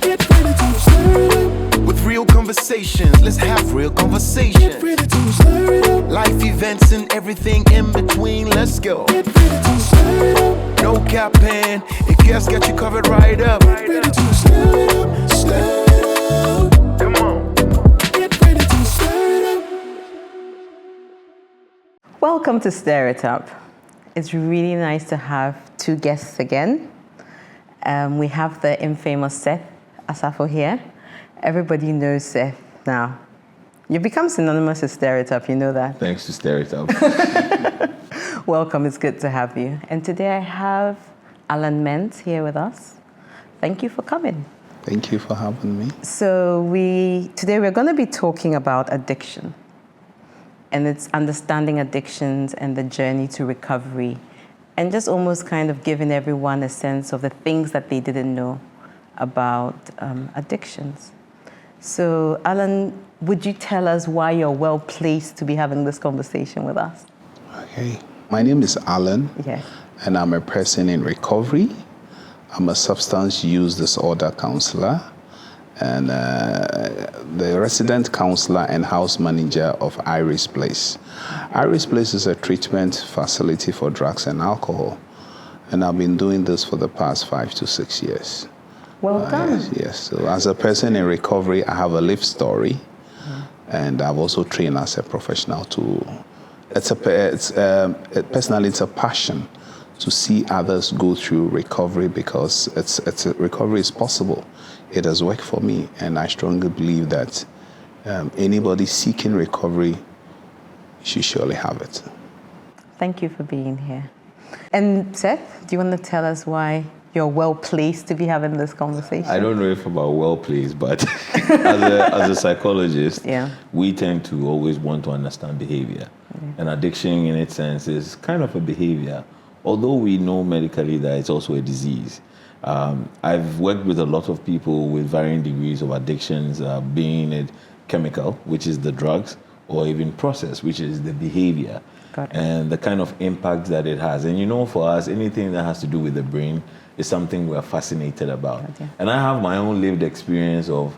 Get ready to stir it up. With real conversations, let's have real conversations. Get ready to stir it up. Life events and everything in between, let's go. Get ready to stir it up. No capping, if guests got you covered right up. Get ready to stir it up. Stir it up. Come on. Get ready to stir it up. Welcome to Stir It Up. It's really nice to have two guests again. We have the infamous Seth Asafo here. Everybody knows Seth now. You've become synonymous with Stir It Up, you know that? Thanks to Stir It Up. Welcome, it's good to have you. And today I have Alan Ment here with us. Thank you for coming. Thank you for having me. So today we're going to be talking about addiction. And it's understanding addictions and the journey to recovery. And just almost kind of giving everyone a sense of the things that they didn't know about addictions. So, Alan, would you tell us why you're well placed to be having this conversation with us? Okay. My name is Alan, Yes. and I'm a person in recovery. I'm a substance use disorder counselor and the resident counselor and house manager of Iris Place. Iris Place is a treatment facility for drugs and alcohol, and I've been doing this for the past 5 to 6 years. Well done. Yes. So as a person in recovery, I have a life story, and I've also trained as a professional to. Personally, it's a passion to see others go through recovery because recovery is possible. It has worked for me, and I strongly believe that anybody seeking recovery should surely have it. Thank you for being here. And Seth, do you want to tell us why you're well placed to be having this conversation? I don't know if about well placed, but as a psychologist, Yeah. we tend to always want to understand behavior. And addiction, in its sense, is kind of a behavior, although we know medically that it's also a disease. I've worked with a lot of people with varying degrees of addictions, being it chemical, which is the drugs, or even process, which is the behavior, and the kind of impact that it has. And for us, anything that has to do with the brain is something we're fascinated about. Okay. And I have my own lived experience of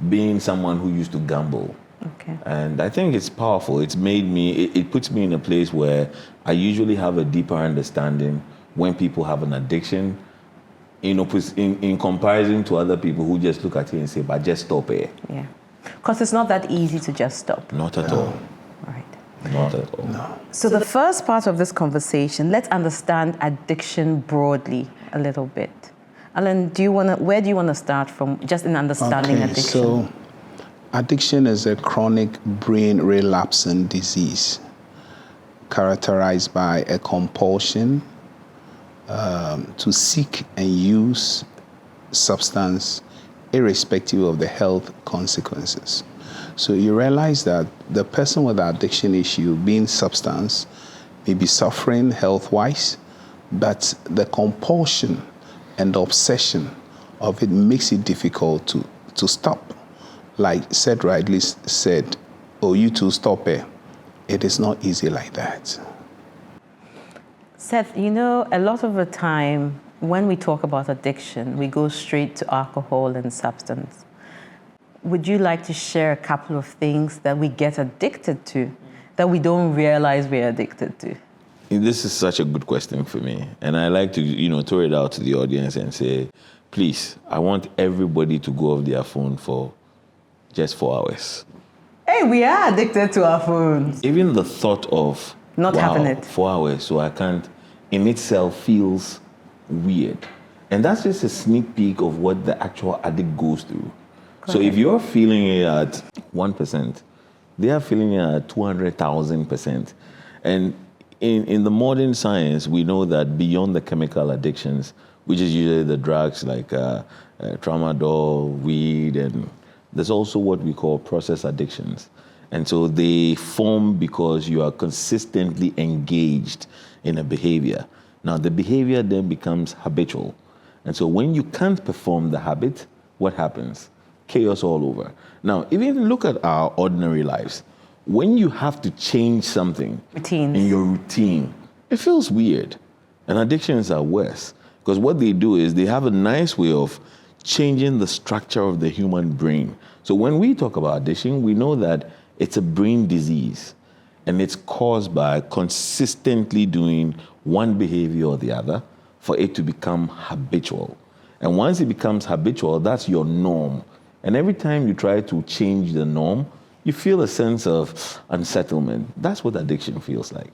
being someone who used to gamble. Okay. And I think it's powerful. It's made me, it puts me in a place where I usually have a deeper understanding when people have an addiction, in comparison to other people who just look at it and say, but just stop it. Yeah. Because it's not that easy to just stop. Not at all. Right. Not at all. No. So the first part of this conversation, let's understand addiction broadly a little bit. Alan, where do you want to start from, just in understanding addiction? So addiction is a chronic brain relapsing disease characterized by a compulsion to seek and use substance irrespective of the health consequences. So you realize that the person with the addiction issue, being substance, may be suffering health-wise, but the compulsion and the obsession of it makes it difficult to stop. Like Seth rightly said, oh, you two stop it. It is not easy like that. Seth, a lot of the time when we talk about addiction, we go straight to alcohol and substance. Would you like to share a couple of things that we get addicted to that we don't realize we're addicted to? This is such a good question for me. And I like to, throw it out to the audience and say, please, I want everybody to go off their phone for just 4 hours. Hey, we are addicted to our phones. Even the thought of Not having it. 4 hours, so I can't, in itself feels weird. And that's just a sneak peek of what the actual addict goes through. So if you're feeling it at 1%, they are feeling it at 200,000%. And in the modern science, we know that beyond the chemical addictions, which is usually the drugs like tramadol, weed, and there's also what we call process addictions. And so they form because you are consistently engaged in a behavior. Now, the behavior then becomes habitual. And so when you can't perform the habit, what happens? Chaos all over. Now, even look at our ordinary lives. When you have to change something in your routine, it feels weird. And addictions are worse. Because what they do is they have a nice way of changing the structure of the human brain. So when we talk about addiction, we know that it's a brain disease, and it's caused by consistently doing one behavior or the other for it to become habitual. And once it becomes habitual, that's your norm. And every time you try to change the norm, you feel a sense of unsettlement. That's what addiction feels like.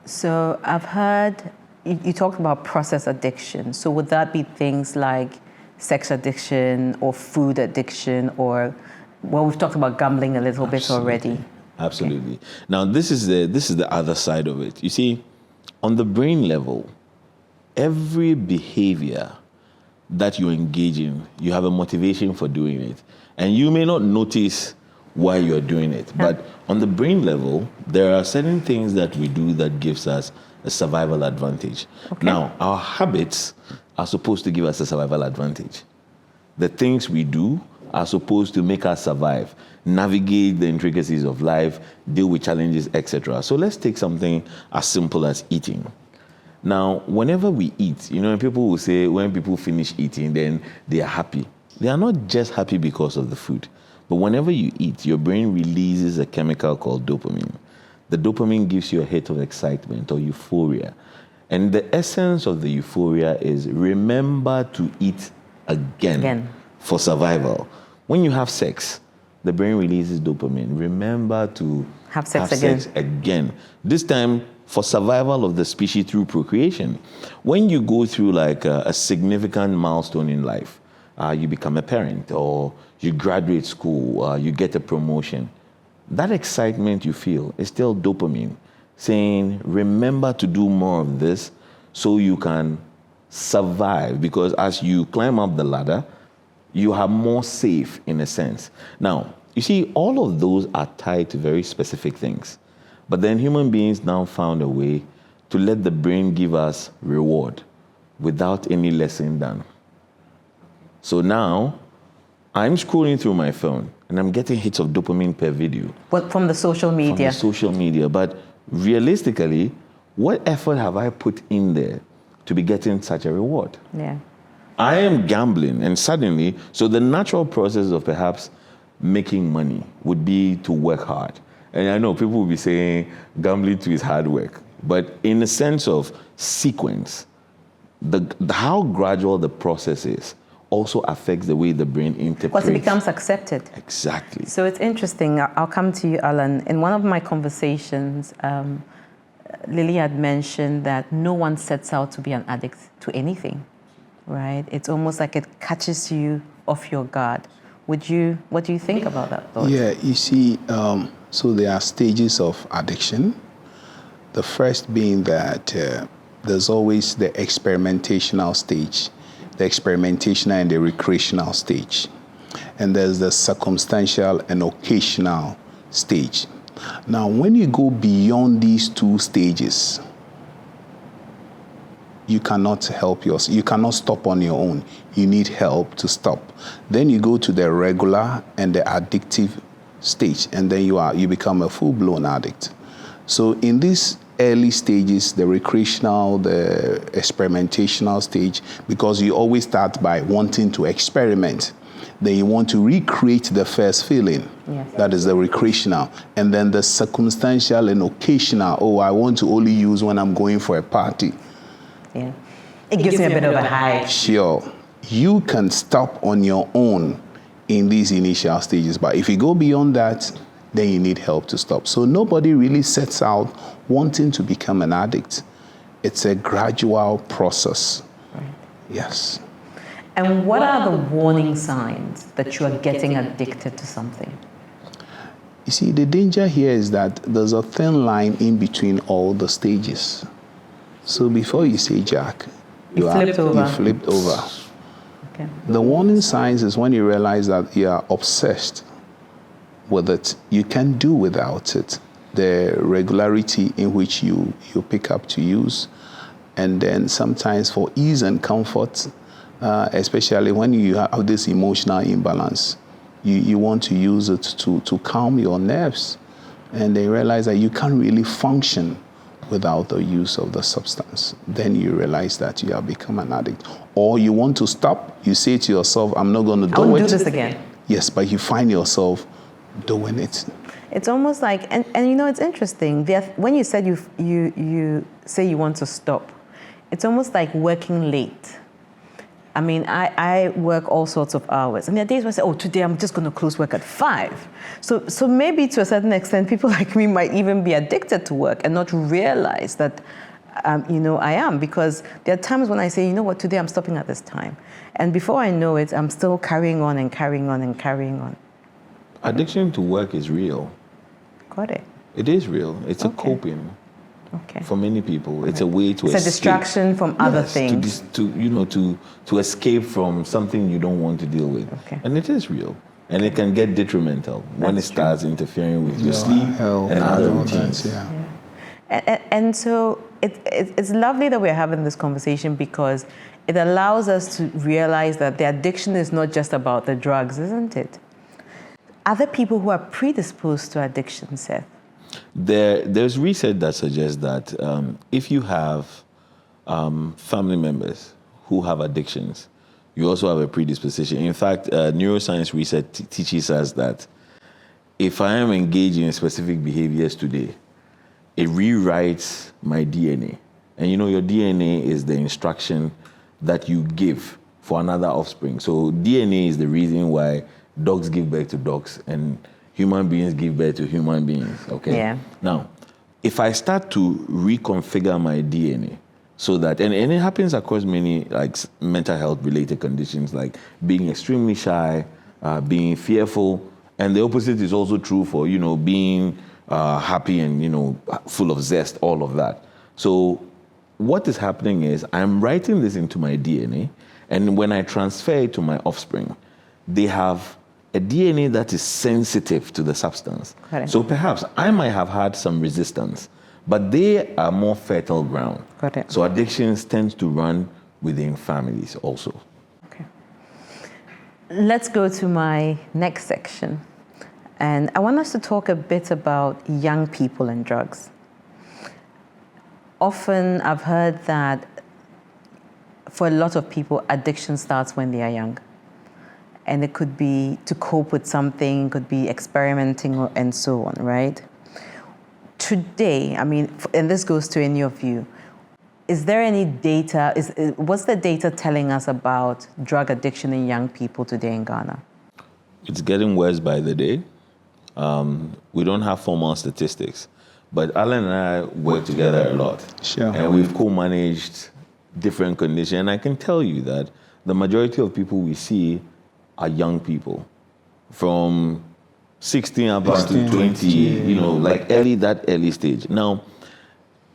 So I've heard you talked about process addiction. So would that be things like sex addiction or food addiction, or, well, we've talked about gambling a little bit already. Absolutely. Okay. Now, this is the other side of it. You see, on the brain level, every behavior that you engage in, you have a motivation for doing it. And you may not notice why you're doing it. But on the brain level, there are certain things that we do that gives us a survival advantage. Okay. Now, our habits are supposed to give us a survival advantage. The things we do are supposed to make us survive, navigate the intricacies of life, deal with challenges, etc. So let's take something as simple as eating. Now, whenever we eat, people will say when people finish eating, then they are happy. They are not just happy because of the food, but whenever you eat, your brain releases a chemical called dopamine. The dopamine gives you a hit of excitement or euphoria. And the essence of the euphoria is remember to eat again. For survival. When you have sex, the brain releases dopamine. Remember to have sex again. This time, for survival of the species through procreation. When you go through like a significant milestone in life, you become a parent, or you graduate school, you get a promotion, that excitement you feel is still dopamine saying, remember to do more of this so you can survive. Because as you climb up the ladder, you are more safe in a sense. Now, you see, all of those are tied to very specific things. But then human beings now found a way to let the brain give us reward without any lesson done. So now, I'm scrolling through my phone and I'm getting hits of dopamine per video. What, from the social media? From the social media. But realistically, what effort have I put in there to be getting such a reward? Yeah. I am gambling, and suddenly, so the natural process of perhaps making money would be to work hard. And I know people will be saying gambling too is hard work, but in the sense of sequence, how gradual the process is also affects the way the brain interprets. Because it becomes accepted. Exactly. So it's interesting. I'll come to you, Alan. In one of my conversations, Lily had mentioned that no one sets out to be an addict to anything, right? It's almost like it catches you off your guard. What do you think about that thought? Yeah, you see, so there are stages of addiction. The first being that there's always the experimentational stage, the experimentational and the recreational stage. And there's the circumstantial and occasional stage. Now, when you go beyond these two stages, you cannot help yourself. You cannot stop on your own. You need help to stop. Then you go to the regular and the addictive stage, and then you become a full-blown addict. So in these early stages, the recreational, the experimentational stage, because you always start by wanting to experiment. Then you want to recreate the first feeling. Yes. That is the recreational. And then the circumstantial and occasional. Oh, I want to only use when I'm going for a party. Yeah. It gives me a bit of a high. Sure. You can stop on your own in these initial stages. But if you go beyond that, then you need help to stop. So nobody really sets out wanting to become an addict. It's a gradual process. Right. Yes. And what are the warning signs that you are getting addicted to something? You see, the danger here is that there's a thin line in between all the stages. So before you say Jack, you flipped over. Okay. The warning signs is when you realize that you are obsessed with it. You can't do without it. The regularity in which you pick up to use. And then sometimes for ease and comfort, especially when you have this emotional imbalance, you want to use it to calm your nerves. And they realize that you can't really function without the use of the substance, then you realize that you have become an addict. Or you want to stop, you say to yourself, I'm not going to do I won't it. do this again. Yes, but you find yourself doing it. It's almost like, and you know, it's interesting. When you said you say you want to stop, it's almost like working late. I mean, I work all sorts of hours. And there are days where I say, oh, today I'm just going to close work at 5. So maybe to a certain extent, people like me might even be addicted to work and not realize that, I am. Because there are times when I say, you know what, today I'm stopping at this time. And before I know it, I'm still carrying on and carrying on and carrying on. Addiction to work is real. Got it. It is real. It's a coping. For many people, it's a way to escape. It's a distraction from other things. To escape from something you don't want to deal with. Okay. And it is real. And it can get detrimental when it starts interfering with your sleep health and other all routines. that, And so it's lovely that we're having this conversation because it allows us to realize that the addiction is not just about the drugs, isn't it? Are there people who are predisposed to addiction, Seth? There's research that suggests that if you have family members who have addictions, you also have a predisposition. In fact, neuroscience research teaches us that if I am engaging in specific behaviors today, it rewrites my DNA. And your DNA is the instruction that you give for another offspring. So DNA is the reason why dogs give birth to dogs and human beings give birth to human beings, okay? Yeah. Now, if I start to reconfigure my DNA so that, and it happens across many mental health related conditions like being extremely shy, being fearful, and the opposite is also true for, being happy and, full of zest, all of that. So what is happening is I'm writing this into my DNA, and when I transfer it to my offspring, they have a DNA that is sensitive to the substance. Correct. So perhaps I might have had some resistance, but they are more fertile ground. Correct. So addictions tend to run within families also. Okay. Let's go to my next section. And I want us to talk a bit about young people and drugs. Often I've heard that for a lot of people, addiction starts when they are young. And it could be to cope with something, could be experimenting and so on, right? Today, and this goes to any of you, is there any data, what's the data telling us about drug addiction in young people today in Ghana? It's getting worse by the day. We don't have formal statistics, but Alan and I work together a lot. Sure. And we've co-managed different conditions. And I can tell you that the majority of people we see are young people from 16 up to 20, that early stage. Now,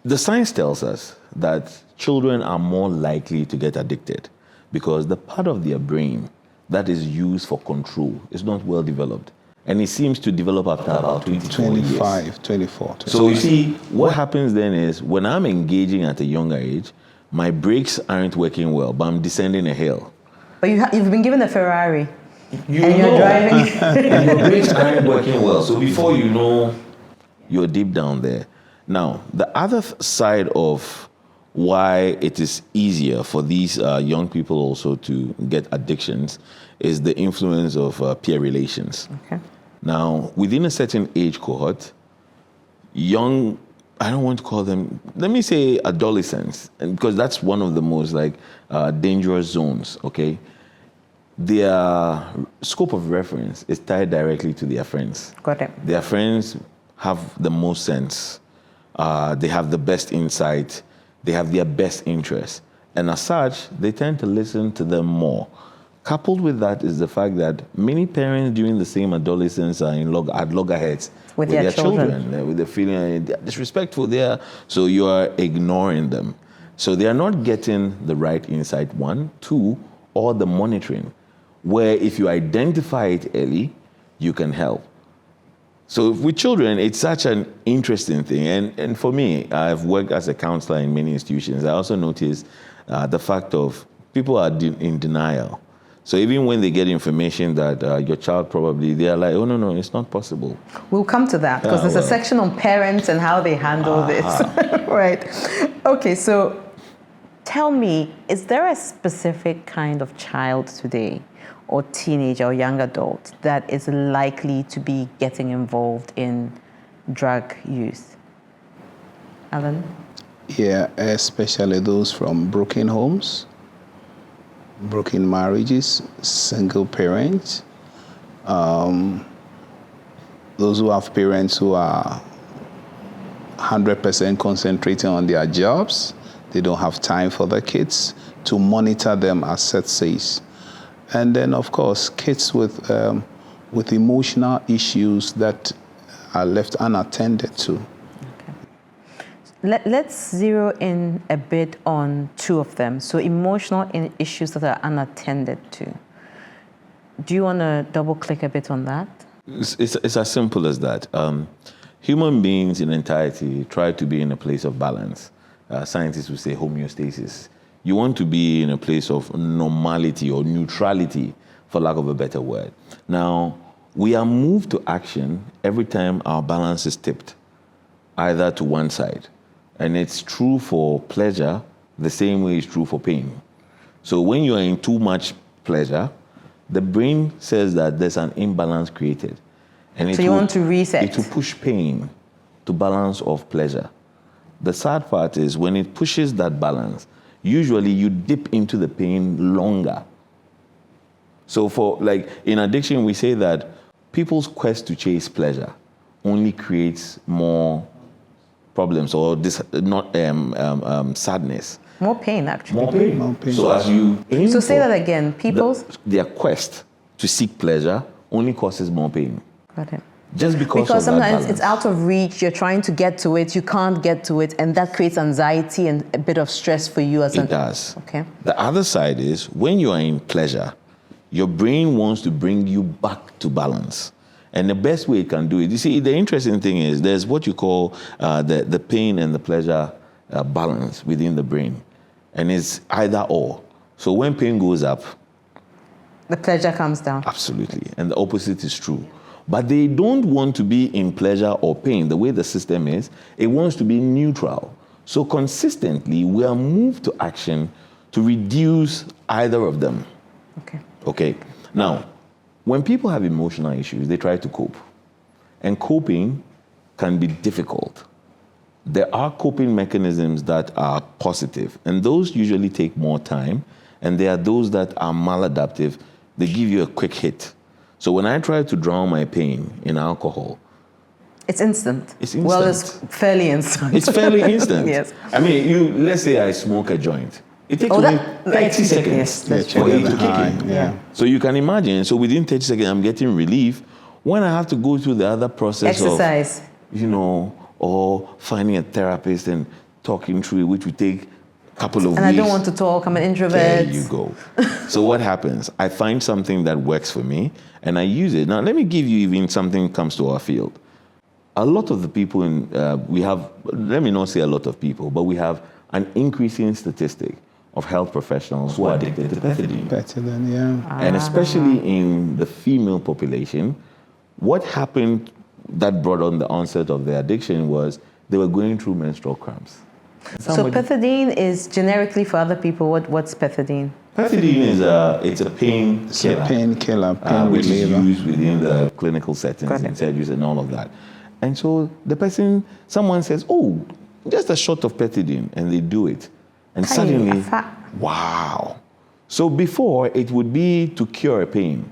the science tells us that children are more likely to get addicted because the part of their brain that is used for control is not well developed. And it seems to develop after about 24 years. 24. So you see, what happens then is when I'm engaging at a younger age, my brakes aren't working well, but I'm descending a hill. But you've been given a Ferrari. You're driving. And your brakes aren't working well. So before you know, you're deep down there. Now, the other side of why it is easier for these young people also to get addictions is the influence of peer relations. Okay. Now, within a certain age cohort, young, I don't want to call them, let me say adolescents, and because that's one of the most dangerous zones, okay? Their scope of reference is tied directly to their friends. Got it. Their friends have the most sense. They have the best insight. They have their best interests. And as such, they tend to listen to them more. Coupled with that is the fact that many parents during the same adolescence are at loggerheads with their children. With the feeling they're disrespectful there, so you are ignoring them. So they are not getting the right insight, 1, 2, or the monitoring, where if you identify it early, you can help. So with children, it's such an interesting thing. And for me, I've worked as a counselor in many institutions. I also noticed the fact of people are in denial. So even when they get information that your child probably, they are like, oh, no, it's not possible. We'll come to that because there's a section on parents and how they handle this. Right. Okay, so tell me, is there a specific kind of child today or teenager or young adult that is likely to be getting involved in drug use? Alan? Yeah, especially those from broken homes, broken marriages, single parents, those who have parents who are 100% concentrating on their jobs. They don't have time for their kids to monitor them, as Seth says. And then, of course, kids with emotional issues that are left unattended to. Let's zero in a bit on two of them. So emotional issues that are unattended to. Do you want to double click a bit on that? It's as simple as that. Human beings in entirety try to be in a place of balance. Scientists would say homeostasis. You want to be in a place of normality or neutrality, for lack of a better word. Now, we are moved to action every time our balance is tipped, either to one side. And it's true for pleasure the same way it's true for pain. So when you are in too much pleasure, the brain says that there's an imbalance created. And so you want to reset. It will push pain to balance off pleasure. The sad part is when it pushes that balance, usually you dip into the pain longer. So for like in addiction, we say that people's quest to chase pleasure only creates more problems or sadness. More pain, actually. More pain. So as you aim So say for that again. their quest to seek pleasure only causes more pain. Got it. Just because of sometimes that balance. it's out of reach, you're trying to get to it, you can't get to it, and that creates anxiety and a bit of stress for you as It does. Okay. The other side is when you are in pleasure, your brain wants to bring you back to balance. And the best way it can do it, you see, the interesting thing is there's what you call the pain and the pleasure balance within the brain. And it's either or. So when pain goes up, the pleasure comes down. Absolutely. And the opposite is true. But they don't want to be in pleasure or pain. The way the system is, it wants to be neutral. So consistently, we are moved to action to reduce either of them. Okay. Now, when people have emotional issues, they try to cope. And coping can be difficult. There are coping mechanisms that are positive, and those usually take more time. And there are those that are maladaptive. They give you a quick hit. So when I try to drown my pain in alcohol, it's instant. It's instant. Well, it's fairly instant. It's fairly instant. Yes. I mean, let's say I smoke a joint. It takes me 30 seconds for it to kick in. Yeah. So you can imagine, so within 30 seconds, I'm getting relief. When I have to go through the other process exercise, or finding a therapist and talking through it, which would take a couple of weeks. And I don't want to talk, I'm an introvert. There you go. So what happens? I find something that works for me, and I use it. Now, let me give you even something that comes to our field. A lot of the people we have, let me not say a lot of people, but we have an increasing statistic of health professionals who are addicted to pethidine. Pethidine, yeah. And especially in the female population, what happened that brought on the onset of the addiction was they were going through menstrual cramps. So pethidine is generically for other people. What's pethidine? Pethidine is a pain killer. A painkiller, pain which reliever. is used within the clinical settings and surgeries and all of that. And so someone says, oh, just a shot of pethidine, and they do it. And suddenly, wow. So before, it would be to cure a pain.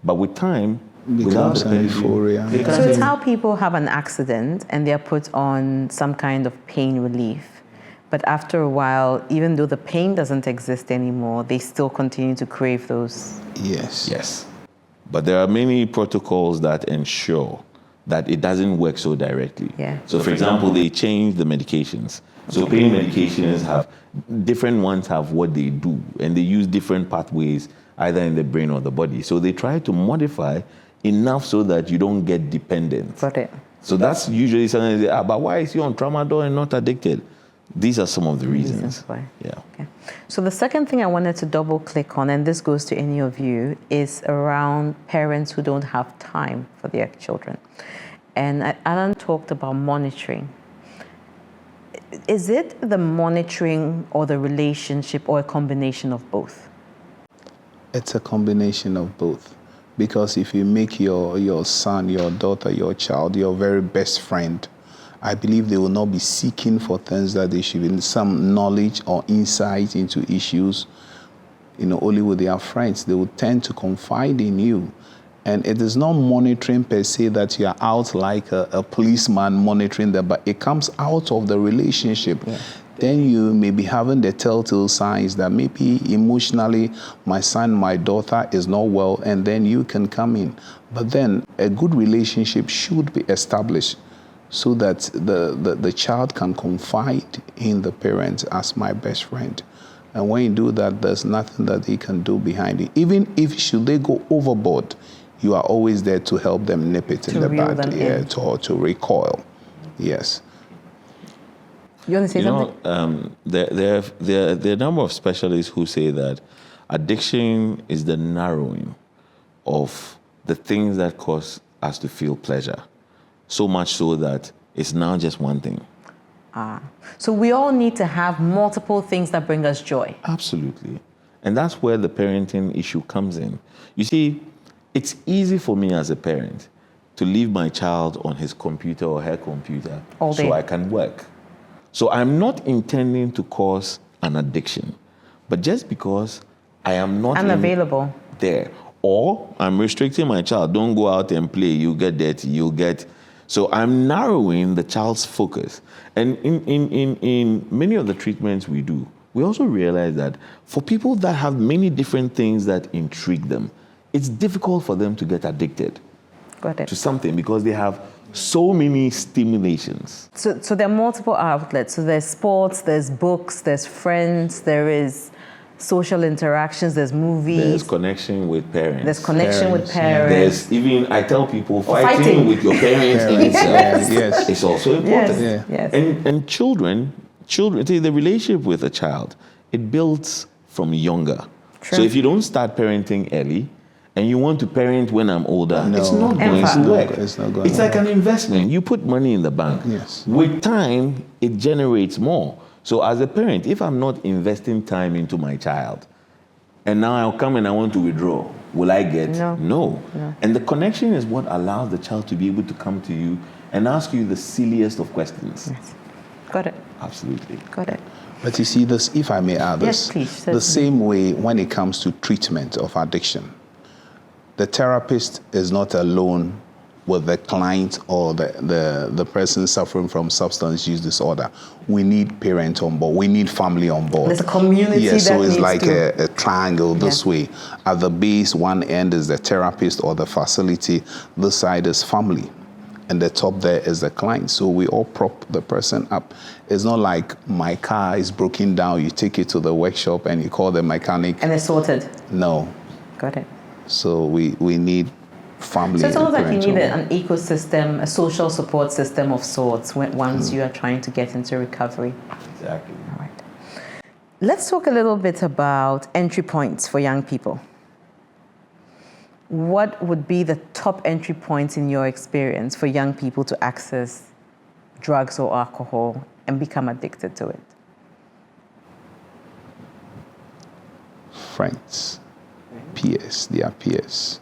But with time, becomes an euphoria. So it's how people have an accident and they're put on some kind of pain relief. But after a while, even though the pain doesn't exist anymore, they still continue to crave those. Yes. But there are many protocols that ensure that it doesn't work so directly. Yeah. So for example, they change the medications. So pain medications different ones have what they do, and they use different pathways either in the brain or the body. So they try to modify enough so that you don't get dependent. Got it. So that's usually something they say, but why is he on tramadol and not addicted? These are some of the reasons. why. Yeah. Okay. So the second thing I wanted to double click on, and this goes to any of you, is around parents who don't have time for their children. And Alan talked about monitoring. Is it the monitoring or the relationship or a combination of both? It's a combination of both. Because if you make your son, your daughter, your child, your very best friend, I believe they will not be seeking for things that they should be, some knowledge or insight into issues, only with their friends. They will tend to confide in you. And it is not monitoring per se that you are out like a policeman monitoring them, but it comes out of the relationship. Yeah. Then you may be having the telltale signs that maybe emotionally my son, my daughter is not well, and then you can come in. But then a good relationship should be established so that the child can confide in the parent as my best friend. And when you do that, there's nothing that they can do behind it. Even if should they go overboard, you are always there to help them nip it in the bud, to recoil. Yes. You want to say something? There are a number of specialists who say that addiction is the narrowing of the things that cause us to feel pleasure. So much so that it's now just one thing. So we all need to have multiple things that bring us joy. Absolutely. And that's where the parenting issue comes in. You see, it's easy for me as a parent to leave my child on his computer or her computer so I can work. So I'm not intending to cause an addiction, but just because I am not unavailable there, or I'm restricting my child, don't go out and play, you get dirty, so I'm narrowing the child's focus. And in many of the treatments we do, we also realize that for people that have many different things that intrigue them, it's difficult for them to get addicted to something because they have so many stimulations. So there are multiple outlets. So there's sports, there's books, there's friends, there is social interactions, there's movies. There's connection with parents. There's connection with parents. There's even, I tell people, fighting with your parents in itself is also important. Yes. And children, the relationship with a child, it builds from younger. True. So if you don't start parenting early, and you want to parent when I'm older, it's not going to work. It's like an investment. You put money in the bank. Yes. With time, it generates more. So as a parent, if I'm not investing time into my child, and now I'll come and I want to withdraw, will I get? No. And the connection is what allows the child to be able to come to you and ask you the silliest of questions. Yes. Got it. Absolutely. Got it. But you see this, if I may add this, yes, please, the same way when it comes to treatment of addiction, the therapist is not alone with the client or the person suffering from substance use disorder. We need parents on board. We need family on board. There's a community that so it's needs like to... a triangle this way. At the base, one end is the therapist or the facility. This side is family. And the top there is the client. So we all prop the person up. It's not like my car is broken down. You take it to the workshop and you call the mechanic. And it's sorted. No. Got it. So we need family. So it's almost like you need an ecosystem, a social support system of sorts once you are trying to get into recovery. Exactly. All right. Let's talk a little bit about entry points for young people. What would be the top entry points in your experience for young people to access drugs or alcohol and become addicted to it? Friends. Peers, they are peers.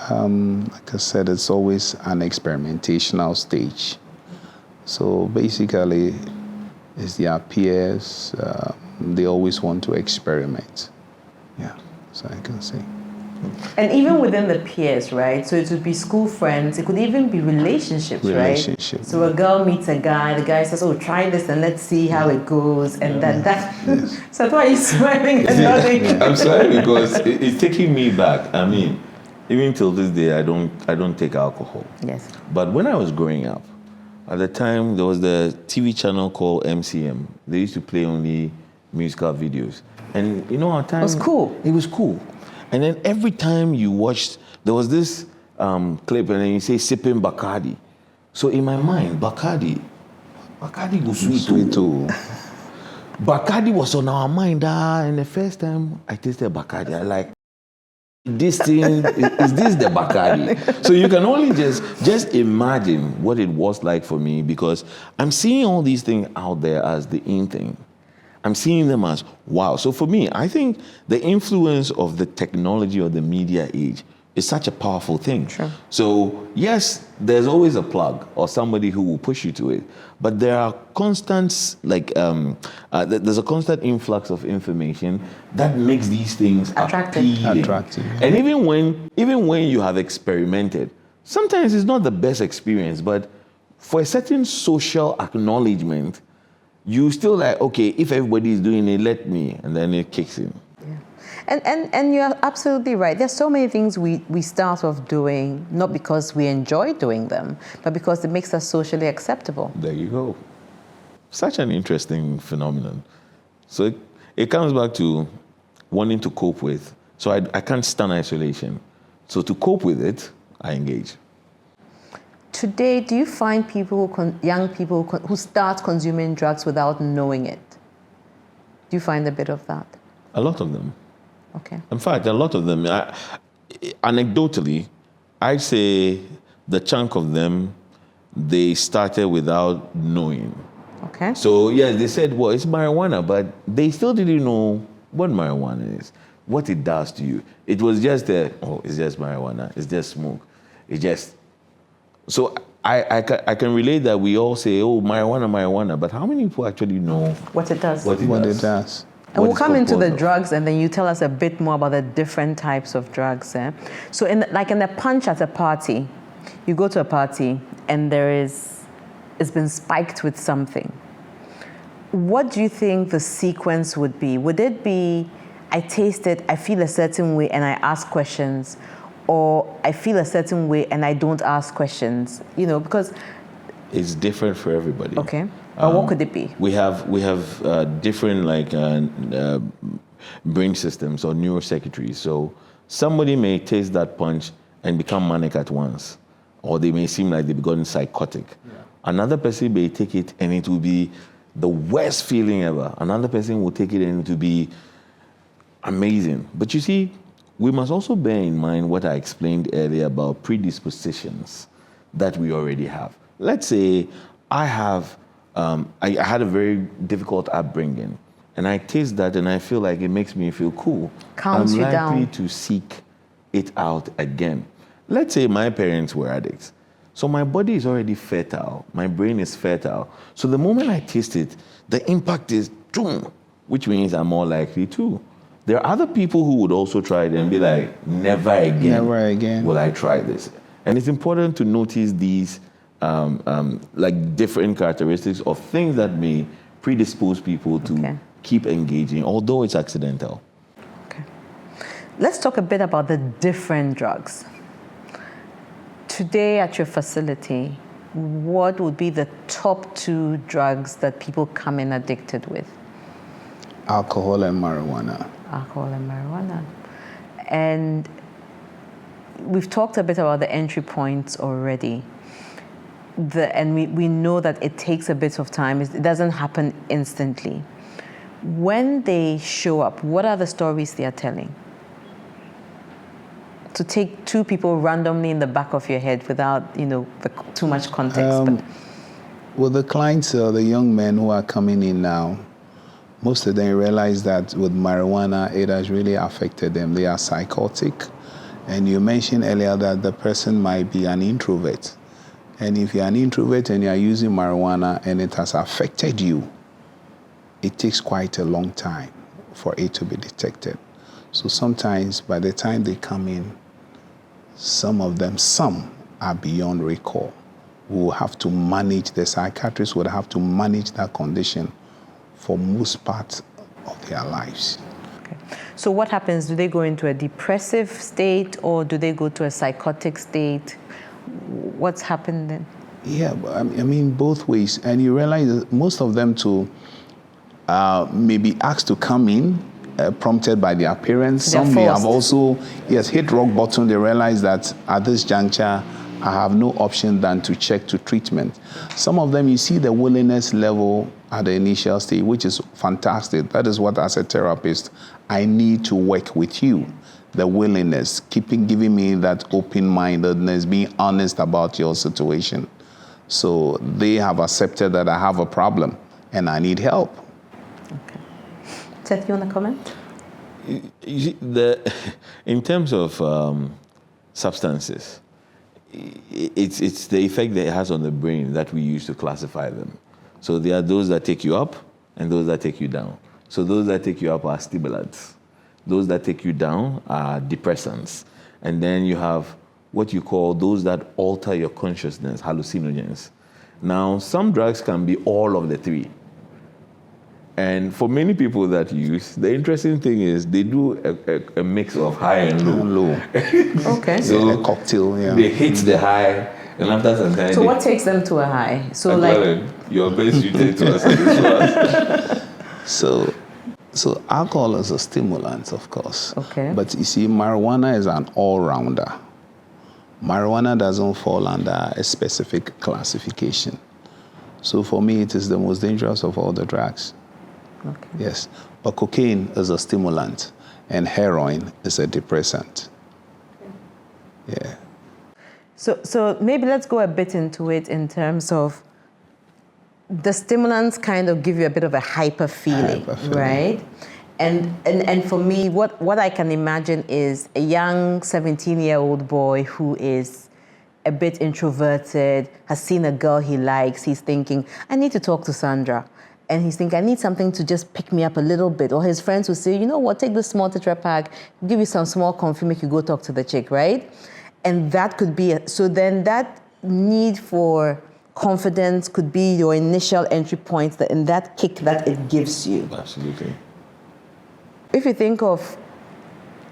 Like I said, it's always an experimentational stage. So basically, it's their peers. They always want to experiment. Yeah, so I can say. And even within the peers, right? So it would be school friends. It could even be relationships, right? So a girl meets a guy. The guy says, "Oh, try this and let's see how it goes." And that. Yes. So that's why you're smiling and nodding. I'm sorry because it's taking me back. I mean, even till this day, I don't take alcohol. Yes. But when I was growing up, at the time there was the TV channel called MCM. They used to play only musical videos, and our time it was cool. It was cool. And then every time you watched, there was this clip, and then you say sipping Bacardi. So in my mind, Bacardi, Bacardi was sweet. Sweet too. Bacardi was on our mind, and the first time I tasted Bacardi, I like, this thing, is this the Bacardi? So you can only just imagine what it was like for me, because I'm seeing all these things out there as the in thing. I'm seeing them as, wow. So for me, I think the influence of the technology or the media age is such a powerful thing. Sure. So yes, there's always a plug or somebody who will push you to it, but there are constants, there's a constant influx of information that makes these things Attractive. Attractive. And even when you have experimented, sometimes it's not the best experience, but for a certain social acknowledgement, you still like, okay, if everybody is doing it, let me, and then it kicks in. And you're absolutely right. There's so many things we start off doing, not because we enjoy doing them, but because it makes us socially acceptable. There you go. Such an interesting phenomenon. So it comes back to wanting to cope with. So I can't stand isolation. So to cope with it, I engage. Today, do you find young people who start consuming drugs without knowing it? Do you find a bit of that? A lot of them. Okay. In fact, a lot of them, anecdotally, I'd say the chunk of them, they started without knowing. Okay. So, yes, they said, well, it's marijuana, but they still didn't know what marijuana is, what it does to you. It was just it's just marijuana, it's just smoke. So I can relate that we all say, oh, marijuana, but how many people actually know What it does. What it does. And what we'll it's come into the composed of? drugs, and then you tell us a bit more about the different types of drugs. So, in the punch at a party, you go to a party, and it's been spiked with something. What do you think the sequence would be? Would it be, I taste it, I feel a certain way, and I ask questions, or I feel a certain way and I don't ask questions? Because It's different for everybody. okay. But what could it be? We have different brain systems or neurocircuitries. So somebody may taste that punch and become manic at once, or they may seem like they've gotten psychotic. Yeah. Another person may take it and it will be the worst feeling ever. Another person will take it and it will be amazing. But you see, we must also bear in mind what I explained earlier about predispositions that we already have. Let's say I had a very difficult upbringing, and I taste that and I feel like it makes me feel cool. Calms you I'm likely down. to seek it out again. Let's say my parents were addicts. So my body is already fertile. My brain is fertile. So the moment I taste it, the impact is boom, which means I'm more likely to. There are other people who would also try it and be like, never again. Never again. Will I try this? And it's important to notice these different characteristics of things that may predispose people to keep engaging, although it's accidental. Okay. Let's talk a bit about the different drugs. Today at your facility, what would be the top 2 drugs that people come in addicted with? Alcohol and marijuana. Alcohol and marijuana. And we've talked a bit about the entry points already. And we know that it takes a bit of time. It doesn't happen instantly. When they show up, what are the stories they are telling? To take 2 people randomly in the back of your head without, too much context. With the clients, the young men who are coming in now, most of them realize that with marijuana, it has really affected them. They are psychotic. And you mentioned earlier that the person might be an introvert. And if you're an introvert and you're using marijuana and it has affected you, it takes quite a long time for it to be detected. So sometimes by the time they come in, some are beyond recall. We will have to manage, the psychiatrist would have to manage that condition for most part of their lives. Okay. So what happens? Do they go into a depressive state or do they go to a psychotic state? What's happened then? Yeah, I mean, both ways. And you realize that most of them may be asked to come in, prompted by their parents. They're Some may forced. have also, hit rock bottom. They realize that at this juncture, I have no option than to check to treatment. Some of them, you see the willingness level at the initial stage, which is fantastic. That is what, as a therapist, I need to work with you. The willingness, giving me that open-mindedness, being honest about your situation. So they have accepted that I have a problem and I need help. Okay. Seth, you want to comment? In terms of substances, it's the effect that it has on the brain that we use to classify them. So there are those that take you up and those that take you down. So those that take you up are stimulants. Those that take you down are depressants. And then you have what you call those that alter your consciousness, hallucinogens. Now, some drugs can be all of the three. And for many people that use, the interesting thing is they do a mix of high and low. Okay. So a cocktail, yeah. They hit the high, and after some time. So what takes them to a high? So your best you take to us. So alcohol is a stimulant, of course. Okay. But you see, marijuana is an all-rounder. Marijuana doesn't fall under a specific classification. So for me, it is the most dangerous of all the drugs. Okay. Yes. But cocaine is a stimulant, and heroin is a depressant. Yeah. So maybe let's go a bit into it in terms of the stimulants kind of give you a bit of a hyper feeling, right? And for me, what I can imagine is a young 17-year-old boy who is a bit introverted, has seen a girl he likes, he's thinking, I need to talk to Sandra. And he's thinking, I need something to just pick me up a little bit. Or his friends will say, you know what, take this small Tetra Pak, give you some small coffee, make you go talk to the chick, right? And that could be, so then that need for confidence could be your initial entry point, and that kick that it gives you. Absolutely. If you think of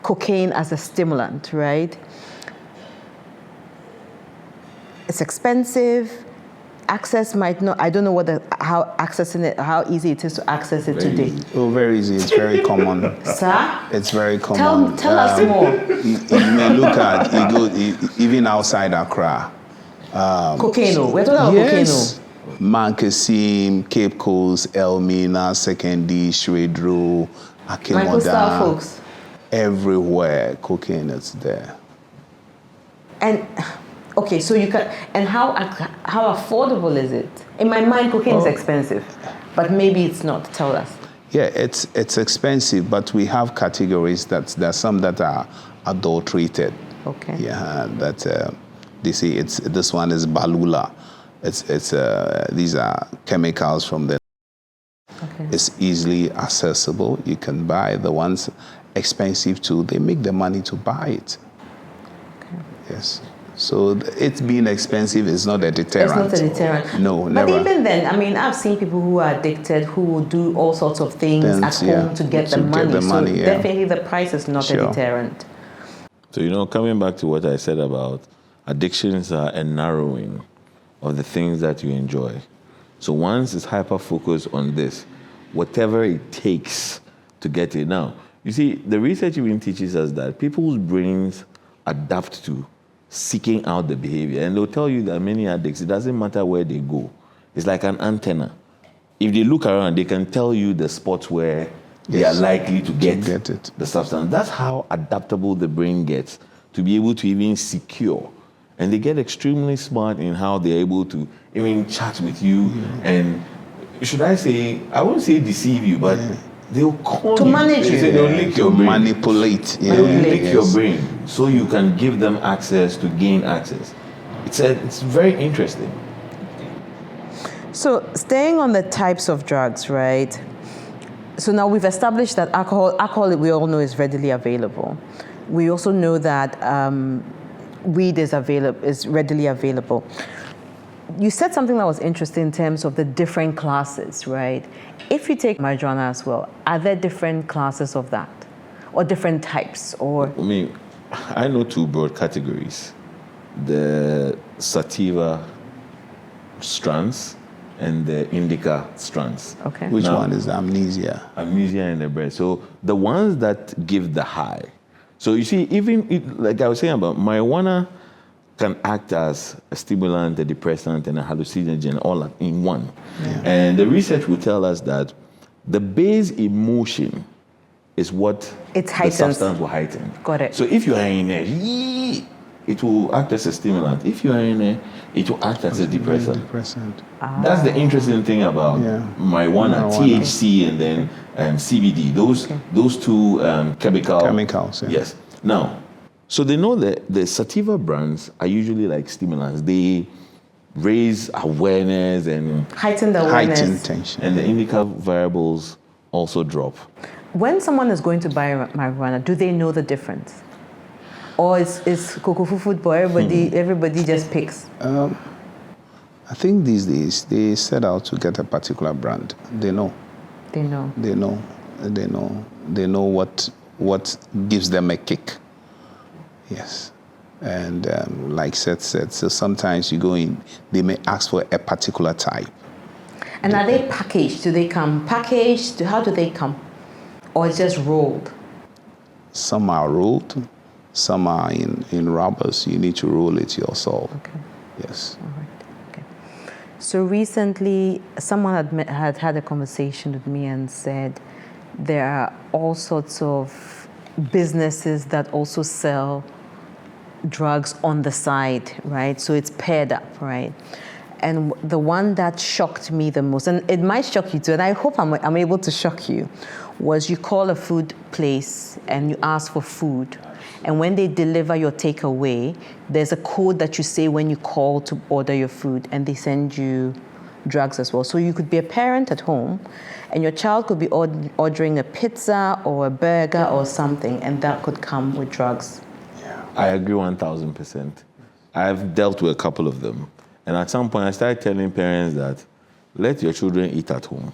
cocaine as a stimulant, right? It's expensive. Access might not, I don't know how accessing it, how easy it is to access it today. Easy. Oh, very easy. It's very common. Sir? It's very common. Tell us more. You may look at, even outside Accra. Cocaine. We're talking about Yes. Mankasim, Cape Coast, Elmina, Sekondi, Shredro, Michael Star Akemoda. folks. Everywhere, cocaine is there. And okay, so you can, and how affordable is it? In my mind, cocaine is expensive, but maybe it's not. Tell us. Yeah, it's expensive, but we have categories there's some that are adulterated. Okay. Yeah, that they say this one is balula. These are chemicals from the. Okay. It's easily accessible. You can buy the ones expensive too. They make the money to buy it. Okay. Yes. So it being expensive is not a deterrent. It's not a deterrent. No, but never. But even then, I mean, I've seen people who are addicted who will do all sorts of things at home to get the money. So definitely the price is not a deterrent. So, coming back to what I said about addictions are a narrowing of the things that you enjoy. So once it's hyper-focused on this, whatever it takes to get it. Now, you see, the research even teaches us that people's brains adapt to seeking out the behavior. And they'll tell you that many addicts, it doesn't matter where they go. It's like an antenna. If they look around, they can tell you the spots where they are likely to get it. The substance. That's how adaptable the brain gets to be able to even secure. And they get extremely smart in how they're able to even chat with you. And should I say, I won't say deceive you, but they'll con to manage you. They'll lick your brain. Manipulate. Yeah. They'll lick your brain so you can give them access to gain access. It's very interesting. So staying on the types of drugs, right? So now we've established that alcohol we all know is readily available. We also know that weed is readily available. You said something that was interesting in terms of the different classes, right? If you take marijuana as well, are there different classes of that? Or different types? Or I mean, I know two broad categories. The sativa strands and the indica strands. Okay. Which one is amnesia? Amnesia and the brain. So the ones that give the high. So you see, like I was saying about marijuana can act as a stimulant, a depressant, and a hallucinogen all in one. And the research will tell us that the base emotion is what It the heightens. substance will heighten. Got it. So if you are in a it will act as a stimulant. If you are in a, it will act as a depressant. Depressant. That's the interesting thing about marijuana, Marijuana. THC, and then CBD. Those two Chemicals, yeah. Yes. Now, so they know that the sativa brands are usually like stimulants. They raise awareness and Heighten the awareness. Heightened tension. the indica variables also drop. When someone is going to buy marijuana, do they know the difference? Or is Coco food for everybody? Everybody just picks. I think these days they set out to get a particular brand. They know. They know. They know. They know. They know what gives them a kick. Yes. And like Seth said, so sometimes you go in, they may ask for a particular type. And are they packaged? Do they come packaged? How do they come? Or it's just rolled? Some are rolled, some are in rubbers. You need to roll it yourself. Okay. Yes. All right. Okay. So recently, someone had a conversation with me and said there are all sorts of businesses that also sell drugs on the side, right? So it's paired up, right? And the one that shocked me the most, and it might shock you too, and I hope I'm able to shock you, was you call a food place and you ask for food. And when they deliver your takeaway, there's a code that you say when you call to order your food, and they send you drugs as well. So you could be a parent at home, and your child could be ordering a pizza or a burger or something, and that could come with drugs. I agree 1,000%. I've dealt with a couple of them. And at some point, I started telling parents that let your children eat at home.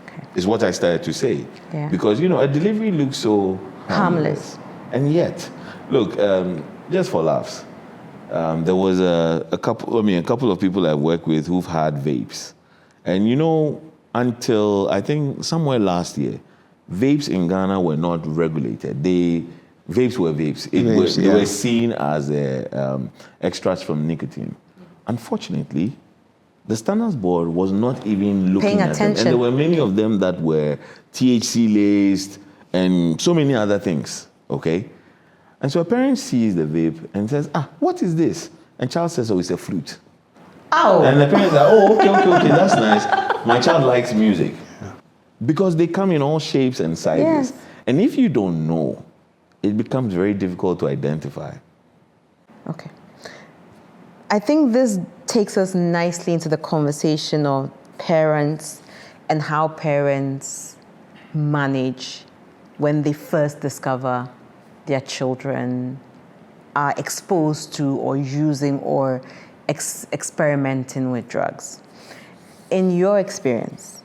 Okay. Is what I started to say. Yeah. Because, a delivery looks so Harmless. And yet, look, just for laughs, there was a couple of people I've worked with who've had vapes. And until I think somewhere last year, vapes in Ghana were not regulated. Vapes were vapes. They were seen as extracts from nicotine. Unfortunately, the Standards Board was not even looking Paying at attention. them. And there were many of them that were THC-laced and so many other things, okay? And so a parent sees the vape and says, what is this? And child says, it's a flute. Oh! And the parents are, okay, that's nice. My child likes music. Because they come in all shapes and sizes. Yes. And if you don't know, it becomes very difficult to identify. Okay. I think this takes us nicely into the conversation of parents and how parents manage when they first discover their children are exposed to or using or experimenting with drugs. In your experience,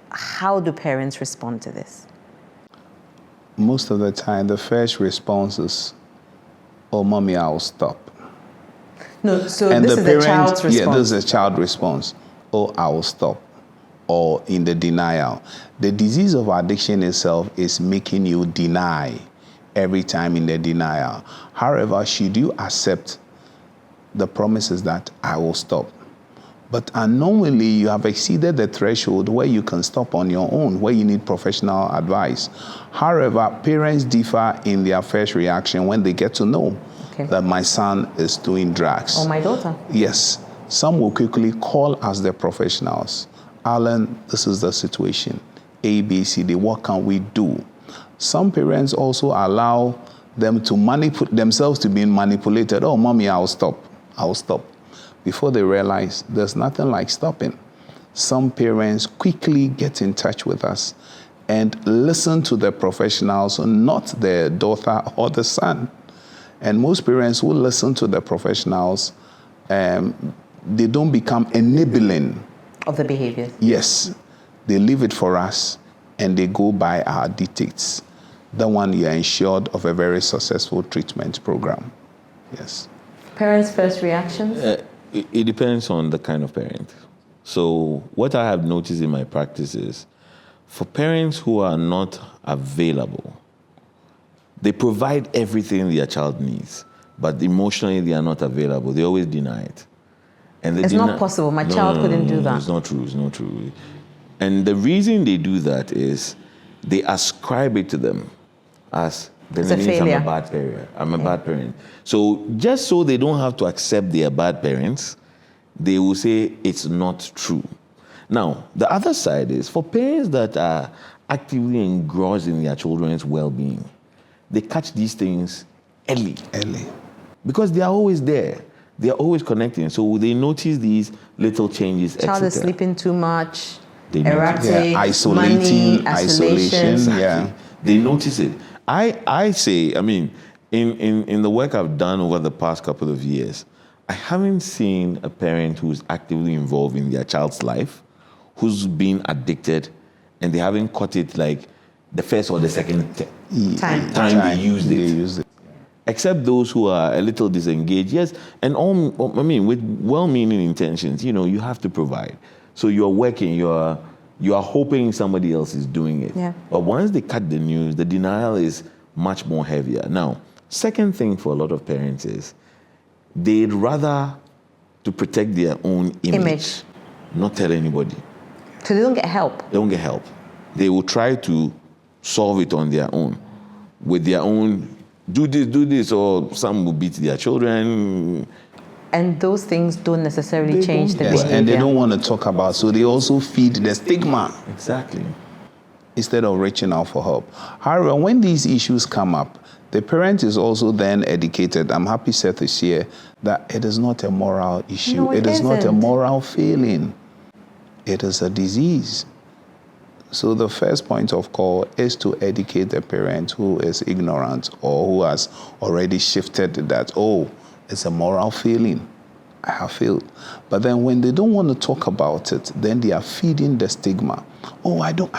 how do parents respond to this? Most of the time, the first response is, "Oh, mommy, I'll stop." No, so And this the is parent, the child's response. yeah, this is a child response. "Oh, I will stop," or in the denial. The disease of addiction itself is making you deny every time in the denial. However, should you accept the promises that I will stop, but unknowingly you have exceeded the threshold where you can stop on your own, where you need professional advice. However, parents differ in their first reaction when they get to know that my son is doing drugs. Or my daughter. Yes. Some will quickly call us the professionals. "Alan, this is the situation. A, B, C, D. What can we do?" Some parents also allow them to themselves to be manipulated. "Oh, mommy, I'll stop. Before they realize there's nothing like stopping. Some parents quickly get in touch with us and listen to the professionals, not their daughter or the son. And most parents who listen to the professionals, they don't become enabling Of the behaviors. Yes, they leave it for us and they go by our dictates. That one, you are ensured of a very successful treatment program. Yes. Parents' first reactions? It depends on the kind of parent. So what I have noticed in my practice is for parents who are not available, they provide everything their child needs. but emotionally they are not available. They always deny it. And It's not possible. My child couldn't do that. It's not true. It's not true. And the reason they do that is they ascribe it to them as It's a failure. I'm a bad parent. I'm a bad parent. So just so they don't have to accept they are bad parents, they will say it's not true. Now, the other side is for parents that are actively engrossed in their children's well-being, they catch these things early. Because they are always there. They are always connecting. So they notice these little changes, Child is etc. sleeping too much, They notice. erratic, Isolating, money, isolation. isolation. Yeah. They notice it. I say, I mean, in the work I've done over the past couple of years, I haven't seen a parent who's actively involved in their child's life, who's been addicted, and they haven't caught it like the first or the second Time. they used it. Except those who are a little disengaged, yes, and all, I mean, with well-meaning intentions, you have to provide. So you're working, you are hoping somebody else is doing it. Yeah. But once they cut the news, the denial is much more heavier. Now, second thing for a lot of parents is they'd rather to protect their own image. Not tell anybody. So they don't get help. They don't get help. They will try to solve it on their own, with their own, do this, or some will beat their children. And those things don't necessarily change the Yes, behavior. and they don't want to talk about, so they also feed the stigma Exactly. instead of reaching out for help. However, when these issues come up, the parent is also then educated. I'm happy Seth is here, that it is not a moral issue. No, it is not a isn't. moral failing. It is a disease. So the first point of call is to educate the parent who is ignorant or who has already shifted that, oh, it's a moral failing. I have failed. But then when they don't want to talk about it, then they are feeding the stigma. Oh, I don't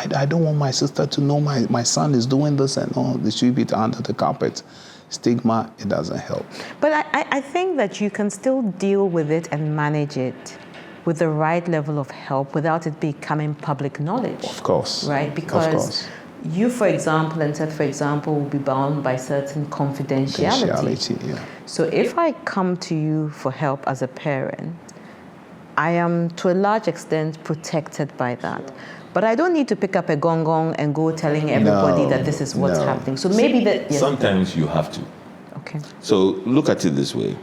want my sister to know my son is doing this, and they sweep it under the carpet. Stigma, it doesn't help. But I think that you can still deal with it and manage it with the right level of help without it becoming public knowledge. Of course. Right? Because you, for example, and Seth, for example, will be bound by certain confidentiality. Yeah. So if I come to you for help as a parent, I am to a large extent protected by that. But I don't need to pick up a gong and go telling everybody that this is what's happening. So maybe that... Yes. Sometimes you have to. Okay. So look at it this way.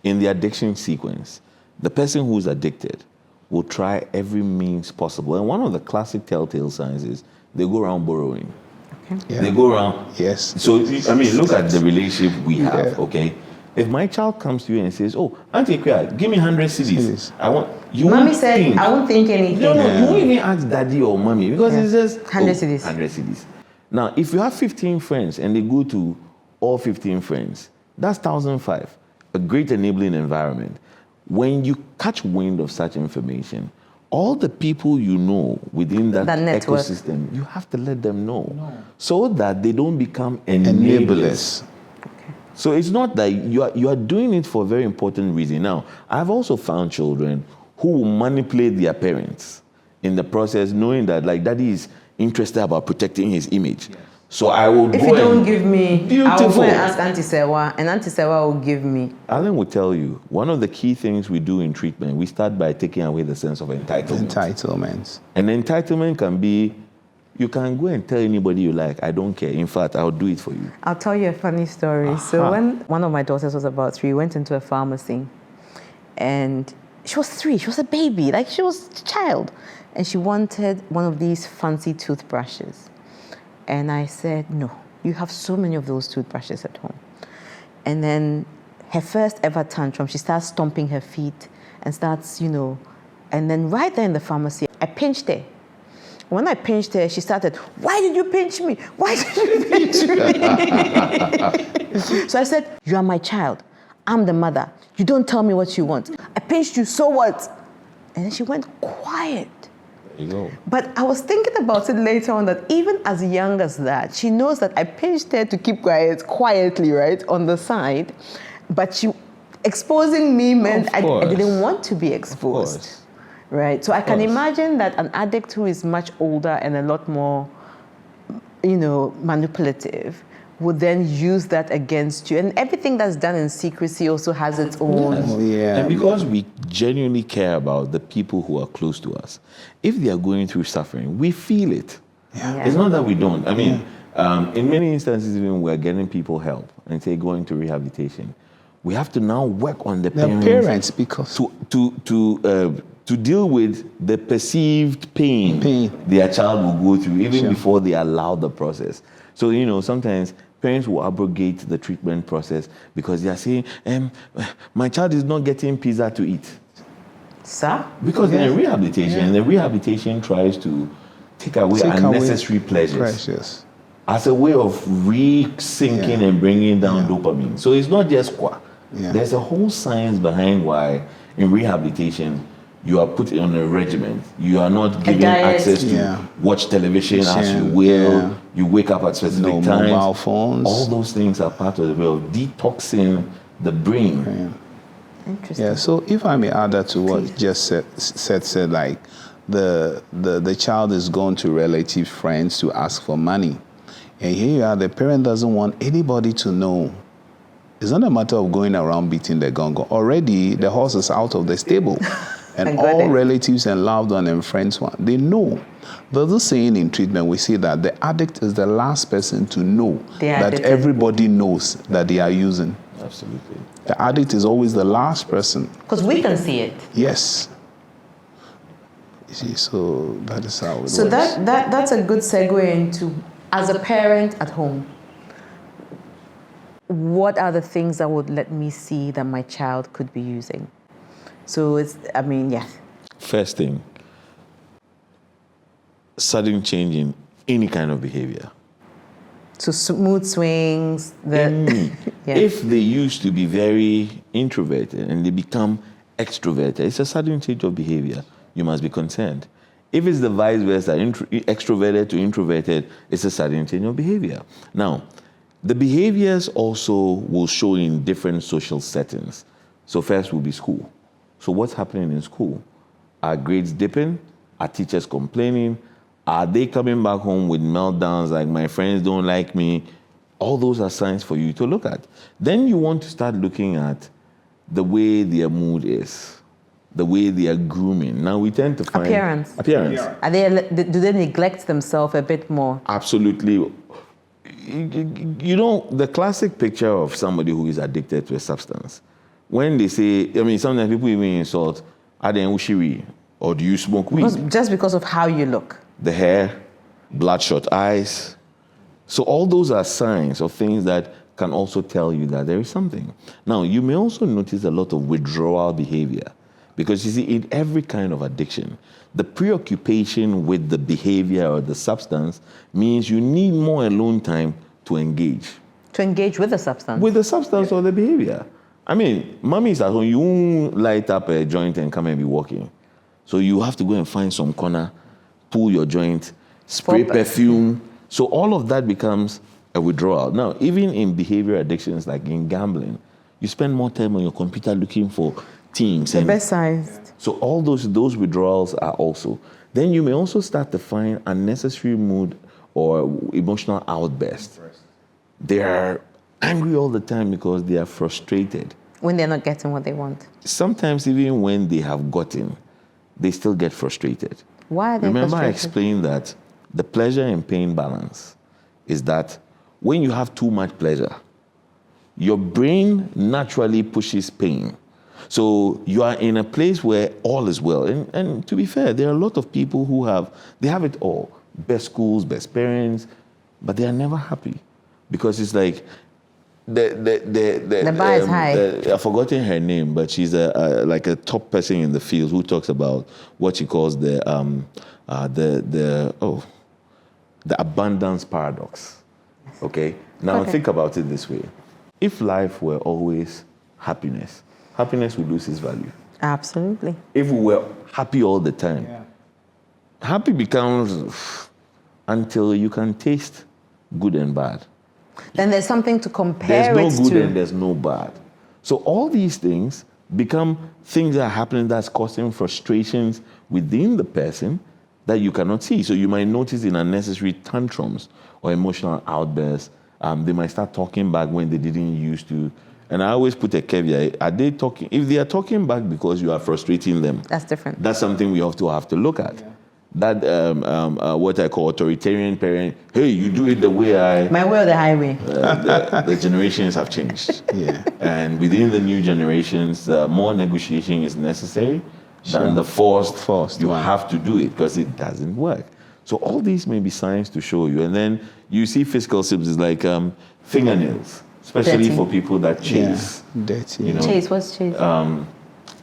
In the addiction sequence, the person who's addicted will try every means possible. And one of the classic telltale signs is they go around borrowing. Okay. Yeah. They go around. Yes. So, I mean, look at the relationship we have, Yeah. okay? If my child comes to you and says, oh, Auntie Kria, give me 100 cedis. I want, you Mommy won't said, think. I won't think anything. No, you won't even ask daddy or mommy because it's just 100 cedis. 100 cedis. Now, if you have 15 friends and they go to all 15 friends, that's 1,005, a great enabling environment. When you catch wind of such information, all the people you know within that network. ecosystem, you have to let them know so that they don't become enablers. So it's not that you are doing it for a very important reason. Now, I've also found children who will manipulate their parents in the process, knowing that like daddy is interested about protecting his image. So I will If go you don't and- give me, I will Beautiful. go and ask Auntie Sewa, and Auntie Sewa will give me. Alan will tell you, one of the key things we do in treatment, we start by taking away the sense of entitlement. Entitlements. And entitlement can be, you can go and tell anybody you like, I don't care. In fact, I'll do it for you. I'll tell you a funny story. So when one of my daughters was about 3, we went into a pharmacy, and she was 3, she was a baby, like she was a child, and she wanted one of these fancy toothbrushes. And I said, no, you have so many of those toothbrushes at home. And then her first ever tantrum, she starts stomping her feet and starts, and then right there in the pharmacy, I pinched her. When I pinched her, she started, why did you pinch me? Why did you pinch me? So I said, you are my child. I'm the mother. You don't tell me what you want. I pinched you, so what? And then she went quiet. There you go. But I was thinking about it later on that even as young as that, she knows that I pinched her to keep quietly, right, on the side. But she exposing me meant I didn't want to be exposed. Right? So I can imagine that an addict who is much older and a lot more, manipulative would then use that against you. And everything that's done in secrecy also has its own. Yeah. And because we genuinely care about the people who are close to us, if they are going through suffering, we feel it. Yeah. It's not that we don't. I mean, in many instances, even we're getting people help and say going to rehabilitation. We have to now work on the parents because to deal with the perceived pain their child will go through even before they allow the process. So, you know, sometimes parents will abrogate the treatment process because they are saying, my child is not getting pizza to eat. Sir? Because they're in rehabilitation, and the rehabilitation tries to take away unnecessary pleasures as a way of re-syncing and bringing down dopamine. So it's not just qua. There's a whole science behind why in rehabilitation you are put on a regimen. You are not given access to watch television as you will. You wake up at specific times. Mobile phones. All those things are part of the way of detoxing the brain. Interesting. Yeah, so if I may add that to what you just said like the child is going to relative friends to ask for money. And here you are, the parent doesn't want anybody to know. It's not a matter of going around beating the gong. Already, the horse is out of the stable. And all relatives and loved ones and friends, they know. There's a saying in treatment, we say that the addict is the last person to know that everybody knows that they are using. Absolutely. The addict is always the last person. Because we can see it. Yes. You see, so that is how it works. So that's a good segue into, as a parent at home, what are the things that would let me see that my child could be using? So it's, I mean, yeah. First thing, sudden change in any kind of behavior. So mood swings. If they used to be very introverted and they become extroverted, it's a sudden change of behavior. You must be concerned. If it's the vice versa, extroverted to introverted, it's a sudden change of behavior. Now, the behaviors also will show in different social settings. So first will be school. So what's happening in school? Are grades dipping? Are teachers complaining? Are they coming back home with meltdowns like my friends don't like me? All those are signs for you to look at. Then you want to start looking at the way their mood is, the way they are grooming. Now we tend to find... Appearance. Are do they neglect themselves a bit more? Absolutely. You know, the classic picture of somebody who is addicted to a substance, when they say, I mean, sometimes people even insult, are they ushiri, or do you smoke weed? Just because of how you look. The hair, bloodshot eyes. So all those are signs of things that can also tell you that there is something. Now, you may also notice a lot of withdrawal behavior, because you see, in every kind of addiction, the preoccupation with the behavior or the substance means you need more alone time to engage. To engage with the substance? With the substance or the behavior. I mean, mommy's at home, you won't light up a joint and come and be walking. So you have to go and find some corner, pull your joint, spray perfume. So all of that becomes a withdrawal. Now, even in behavior addictions like in gambling, you spend more time on your computer looking for teams. The best sized. So all those withdrawals are also. Then you may also start to find unnecessary mood or emotional outbursts. They are angry all the time because they are frustrated. When they're not getting what they want. Sometimes even when they have gotten, they still get frustrated. Why are they Remember frustrated? I explained that the pleasure and pain balance is that when you have too much pleasure, your brain naturally pushes pain. So you are in a place where all is well. And to be fair, there are a lot of people who have it all. Best schools, best parents, but they are never happy. Because it's like, the bar is high. I've forgotten her name, but she's like a top person in the field who talks about what she calls the abundance paradox. Okay? Now think about it this way. If life were always happiness would lose its value. Absolutely. If we were happy all the time, happy becomes until you can taste good and bad. Then there's something to compare it to. There's no good and there's no bad. So all these things become things that are happening that's causing frustrations within the person that you cannot see. So you might notice in unnecessary tantrums or emotional outbursts They might start talking back when they didn't used to. And I always put a caveat. Are they talking? If they are talking back because you are frustrating them, That's different. that's something we have to look at. That what I call authoritarian parent. Hey, you do it the way I. My way or the highway. The generations have changed. Yeah. And within the new generations, more negotiation is necessary than the forced you one. have to do it because it doesn't work. So all these may be signs to show you. And then you see physical symptoms like fingernails, especially Dirty. for people that chase. Yeah. Dirty. You know, Chase, what's chase?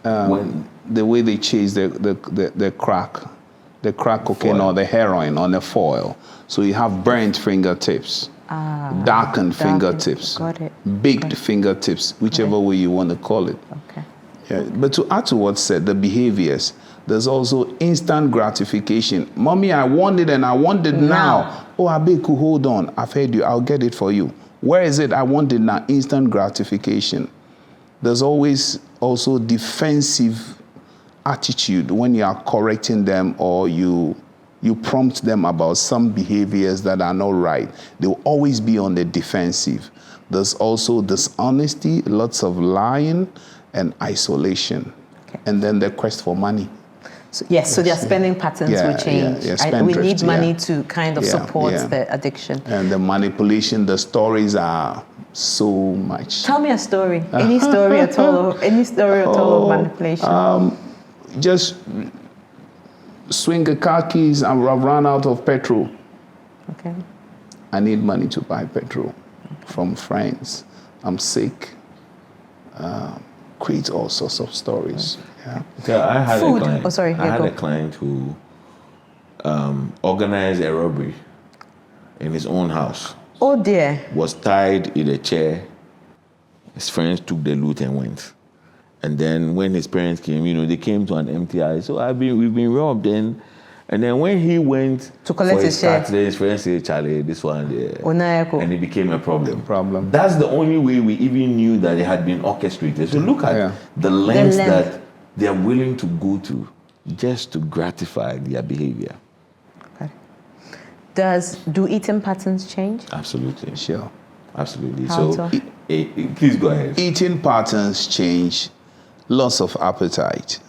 when, The way they chase the crack cocaine Foil. or the heroin on the foil. So you have burnt fingertips, darkened fingertips, Got it. baked fingertips, whichever way you want to call it. Okay. Yeah. But to add to what's said, the behaviors, there's also instant gratification. Mommy, I want it and I want it now. Oh, Abeku, hold on. I've heard you. I'll get it for you. Where is it? I want it now. Instant gratification. There's always also defensive attitude when you are correcting them or you prompt them about some behaviors that are not right. They will always be on the defensive. There's also dishonesty, lots of lying, and isolation. Okay. And then the quest for money. So, yes, so their spending patterns Yeah, will change. yeah, We spendthrift, need money yeah. to kind of Yeah, support yeah. the addiction. And the manipulation, the stories are so much. Tell me a story. Any story at all? Any story at all of manipulation? Just swing the car keys and I've run out of petrol. Okay. I need money to buy petrol from friends. I'm sick. Create all sorts of stories. Yeah. So I had Food. a client. Oh, sorry, I yeah, had go. a client who organized a robbery in his own house. Oh dear. Was tied in a chair. His friends took the loot and went. And then when his parents came, they came to an empty house. So we've been robbed. And then when he went To collect for his share. Saturday, his friends said, Charlie, this one there. Onayako. And it became a problem. Problem. That's the only way we even knew that it had been orchestrated. So look at Yeah. the lengths length. that they are willing to go to just to gratify their behavior. Okay. Do eating patterns change? Absolutely. Sure. Absolutely. How So, so? please go ahead. Eating patterns change. Loss of appetite.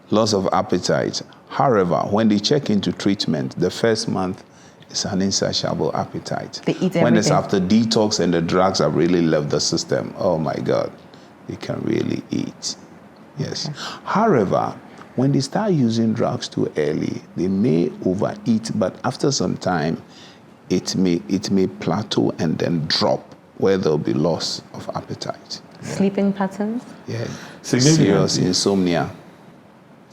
Loss of appetite. However, when they check into treatment, the first month is an insatiable appetite. They eat When it's everything. after detox and the drugs have really left the system, oh my God, they can really eat. Yes. However, when they start using drugs too early, they may overeat, but after some time, it may plateau and then drop, where there'll be loss of appetite. Sleeping patterns? Yeah. Significant. Serious insomnia.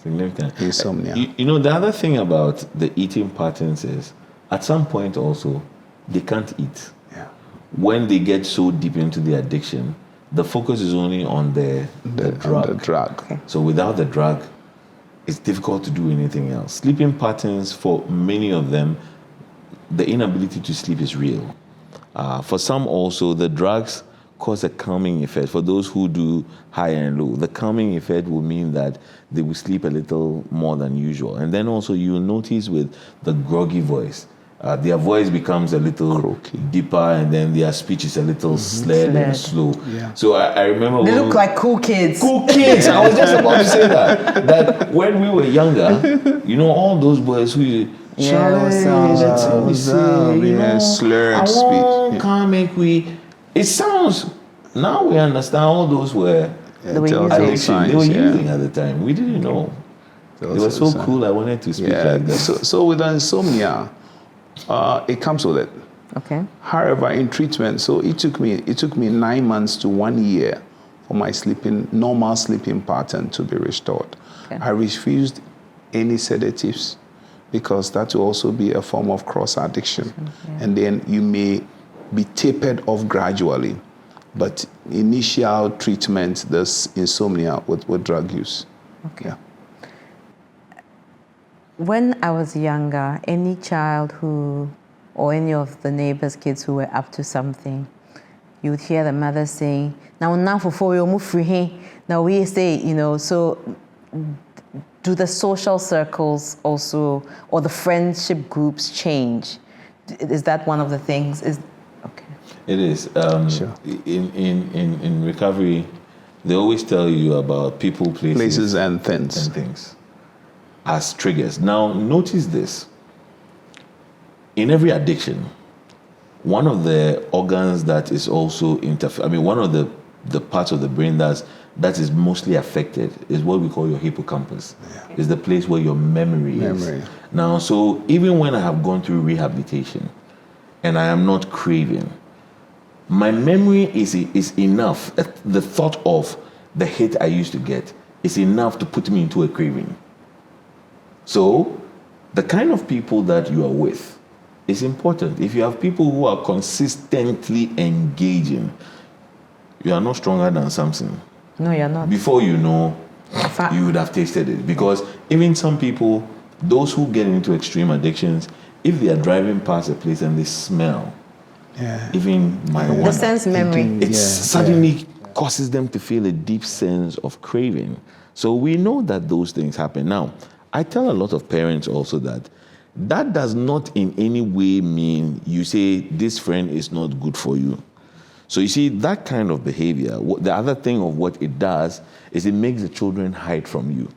Significant. Insomnia. The other thing about the eating patterns is, at some point also, they can't eat. Yeah. When they get so deep into the addiction, the focus is only on the drug. The drug. Okay. So without the drug, it's difficult to do anything else. Sleeping patterns, for many of them, the inability to sleep is real. For some also, the drugs cause a calming effect. For those who do high and low, the calming effect will mean that they will sleep a little more than usual. And then also you'll notice with the groggy voice, their voice becomes a little Croaky. deeper, and then their speech is a little slurred and slow. Yeah. So I remember They when look like cool kids. cool kids. I was just about to say that when we were younger, all those boys who what's up? What's up? Yeah, slurred speech. Can't make we. It sounds. Now we understand all those were The way you telltale use it. addiction they signs, were yeah. using at the time. We didn't know. They were so Telltale cool. I wanted to speak Yeah. like that. So with insomnia, it comes with it. Okay. However, in treatment, so it took me 9 months to 1 year for my normal sleeping pattern to be restored. Okay. I refused any sedatives because that will also be a form of cross addiction. And then you may be tapered off gradually. But initial treatment, there's insomnia with drug use. Okay. Yeah. When I was younger, any child or any of the neighbors' kids who were up to something, you would hear the mother saying, now for 4 years, move free here. Now we say, so do the social circles also, or the friendship groups change? Is that one of the things? Okay. It is. Sure. In recovery, they always tell you about people, Places and things. As triggers. Now, notice this. In every addiction, one of the organs that is also one of the parts of the brain that is mostly affected is what we call your hippocampus. Yeah. It's the place where your memory is. Now, so even when I have gone through rehabilitation and I am not craving, my memory is enough. The thought of the hit I used to get is enough to put me into a craving. So, the kind of people that you are with is important. If you have people who are consistently engaging, you are not stronger than Samson. No, you're not. Before you know, you would have tasted it. Because even some people, those who get into extreme addictions, if they are driving past a place and they smell, even marijuana, the sense memory, it suddenly causes them to feel a deep sense of craving. So we know that those things happen. Now, I tell a lot of parents also that does not in any way mean you say this friend is not good for you. So you see, that kind of behavior, the other thing of what it does is it makes the children hide from you.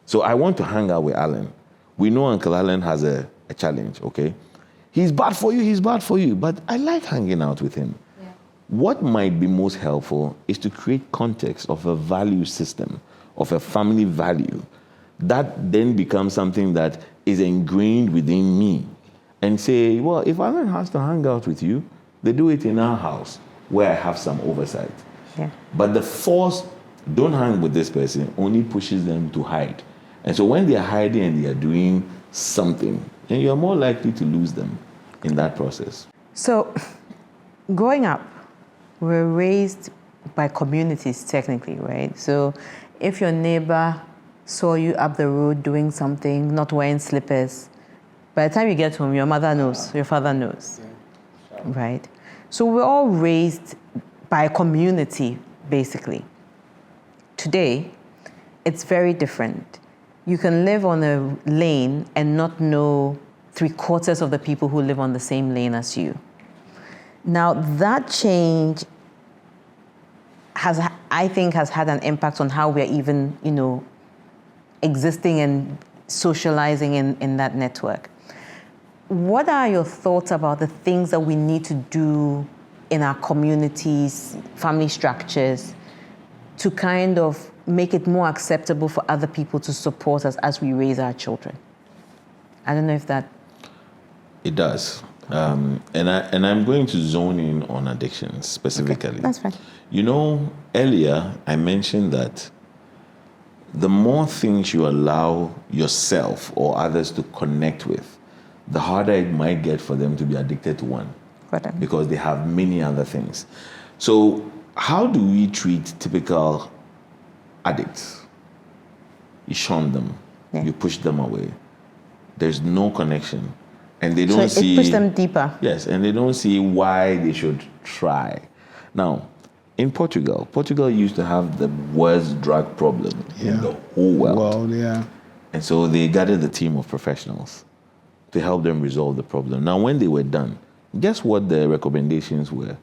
So I want to hang out with Alan. We know Uncle Alan has a challenge, okay? He's bad for you, but I like hanging out with him. Yeah. What might be most helpful is to create context of a value system, of a family value, that then becomes something that is ingrained within me. And say, well, if Alan has to hang out with you, they do it in our house where I have some oversight. Yeah. But the force, don't hang with this person, only pushes them to hide. And so when they are hiding and they are doing something, then you're more likely to lose them in that process. So, growing up, we're raised by communities technically, right? So if your neighbor saw you up the road doing something, not wearing slippers, by the time you get home, your mother knows, your father knows, right? So we're all raised by a community, basically. Today, it's very different. You can live on a lane and not know 3/4 of the people who live on the same lane as you. Now, that change I think has had an impact on how we're even, existing and socializing in that network. What are your thoughts about the things that we need to do in our communities, family structures, to kind of make it more acceptable for other people to support us as we raise our children? I don't know if that... It does. And I'm going to zone in on addictions specifically. Okay, that's fine. Earlier I mentioned that the more things you allow yourself or others to connect with, the harder it might get for them to be addicted to one. Correct. Because they have many other things. So how do we treat typical addicts? You shun them. Yeah. You push them away. There's no connection. And they don't see... it pushes them deeper. Yes, and they don't see why they should try. Now, in Portugal used to have the worst drug problem in the whole world. And so they gathered a team of professionals to help them resolve the problem. Now, when they were done, guess what the recommendations were?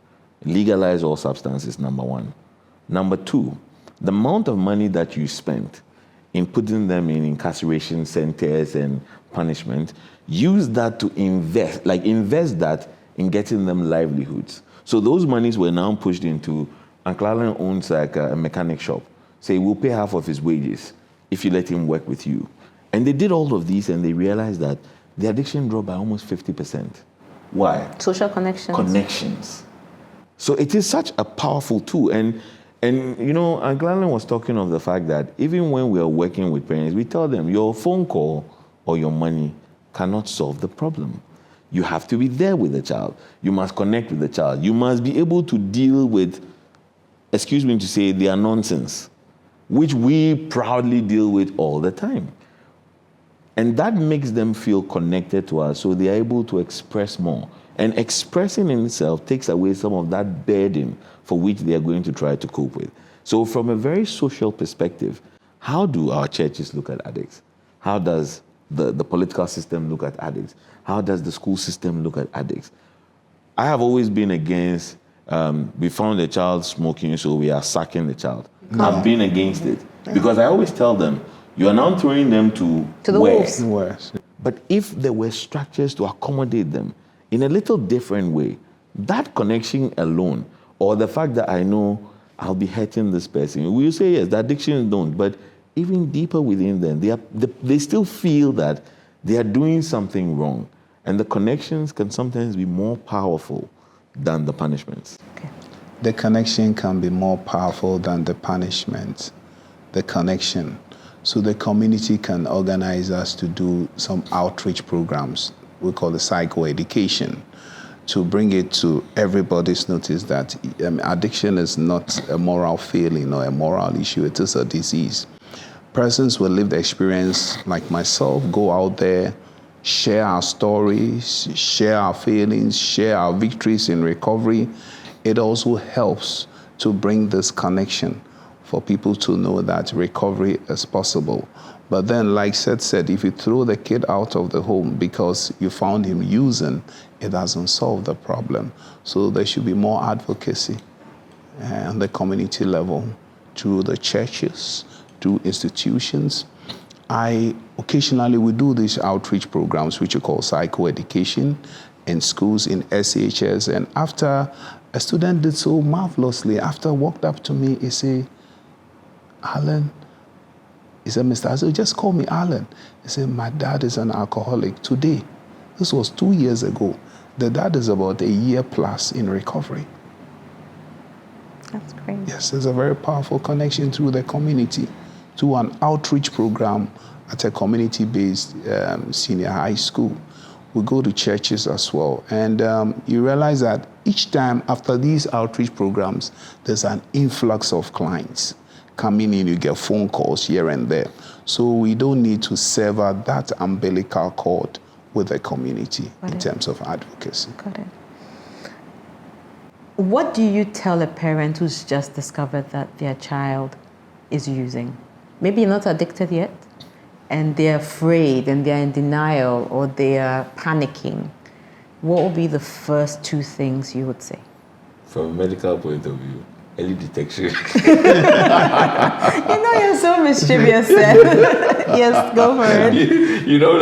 Legalize all substances, number one. Number two, the amount of money that you spent in putting them in incarceration centers and punishment, use that to invest that in getting them livelihoods. So those monies were now pushed into, Uncle Alan owns like a mechanic shop. Say, we'll pay half of his wages if you let him work with you. And they did all of these and they realized that the addiction dropped by almost 50%. Why? Social connections. Connections. So it is such a powerful tool. And Uncle Alan was talking of the fact that even when we are working with parents, we tell them your phone call or your money cannot solve the problem. You have to be there with the child. You must connect with the child. You must be able to deal with, excuse me to say, their nonsense, which we proudly deal with all the time. And that makes them feel connected to us, so they are able to express more. And expressing in itself takes away some of that burden for which they are going to try to cope with. So from a very social perspective, how do our churches look at addicts? How does the political system look at addicts? How does the school system look at addicts? I have always been against, we found a child smoking, so we are sacking the child. I've been against it because I always tell them, you are now throwing them to the where? wolves. Worse. But if there were structures to accommodate them in a little different way, that connection alone, or the fact that I know I'll be hurting this person, we will say yes, the addictions don't, but even deeper within them, they still feel that they are doing something wrong. And the connections can sometimes be more powerful than the punishments. Okay. The connection can be more powerful than the punishment. The connection. So the community can organize us to do some outreach programs. We call it psychoeducation, to bring it to everybody's notice that addiction is not a moral failing or a moral issue. It is a disease. Persons with lived experience like myself go out there, share our stories, share our feelings, share our victories in recovery. It also helps to bring this connection for people to know that recovery is possible. But then, like Seth said, if you throw the kid out of the home because you found him using, it doesn't solve the problem. So there should be more advocacy on the community level, through the churches, through institutions. Occasionally we do these outreach programs, which we call psychoeducation, in schools, in SHS. And after a student did so marvelously, after walked up to me, he said, Alan, he said, Mr. I said, just call me Alan. He said, my dad is an alcoholic today. This was 2 years ago. The dad is about a year plus in recovery. That's great. Yes, there's a very powerful connection through the community, to an outreach program at a community-based senior high school. We go to churches as well. And you realize that each time after these outreach programs, there's an influx of clients coming in. You get phone calls here and there. So we don't need to sever that umbilical cord with the community in terms of advocacy. Got it. What do you tell a parent who's just discovered that their child is using? Maybe not addicted yet, and they're afraid and they're in denial or they're panicking. What would be the first two things you would say? From a medical point of view, early detection. You know, you're so mischievous, Seth. Yes, go for it. You know,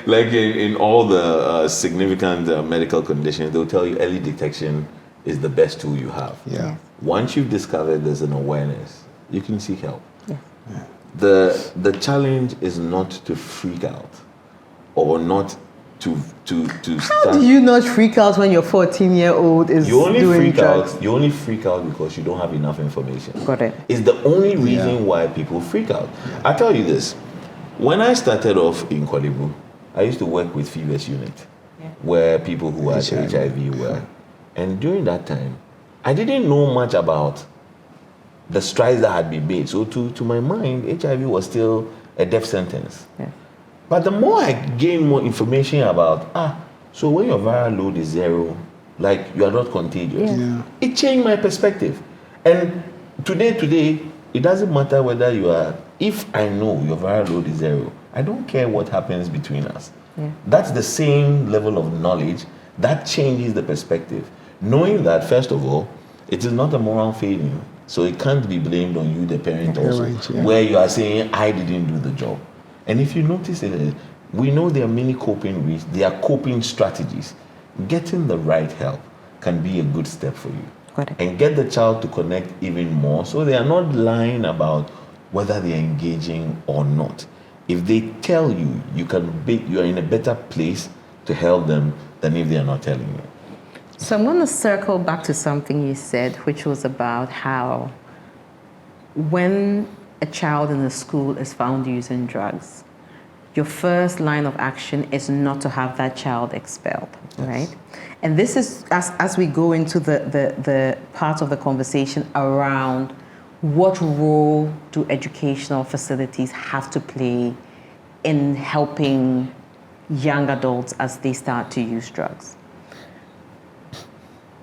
like in all the significant medical conditions, they'll tell you early detection is the best tool you have. Yeah. Once you've discovered there's an awareness, you can seek help. Yeah. The challenge is not to freak out or not to How start. do you not freak out when your 14-year-old is You only doing freak drugs? out. You only freak out because you don't have enough information. Got it. It's the only reason why people freak out. I tell you this: when I started off in Kwalibu, I used to work with Fevers Unit, where people who had HIV were, and during that time, I didn't know much about the strides that had been made. So to my mind, HIV was still a death sentence. Yeah. But the more I gain more information about, so when your viral load is 0, like you are not contagious, it changed my perspective. And today, it doesn't matter whether you are, if I know your viral load is 0, I don't care what happens between us. Yeah. That's the same level of knowledge that changes the perspective. Knowing that, first of all, it is not a moral failing, so it can't be blamed on you, the parent, also, where you are saying, I didn't do the job. And if you notice it, we know there are many coping ways, there are coping strategies. Getting the right help can be a good step for you. Got it. And get the child to connect even more so they are not lying about whether they are engaging or not. If they tell you, you are in a better place to help them than if they are not telling you. So I'm going to circle back to something you said, which was about how when a child in a school is found using drugs, your first line of action is not to have that child expelled, right? And this is, as we go into the part of the conversation around what role do educational facilities have to play in helping young adults as they start to use drugs.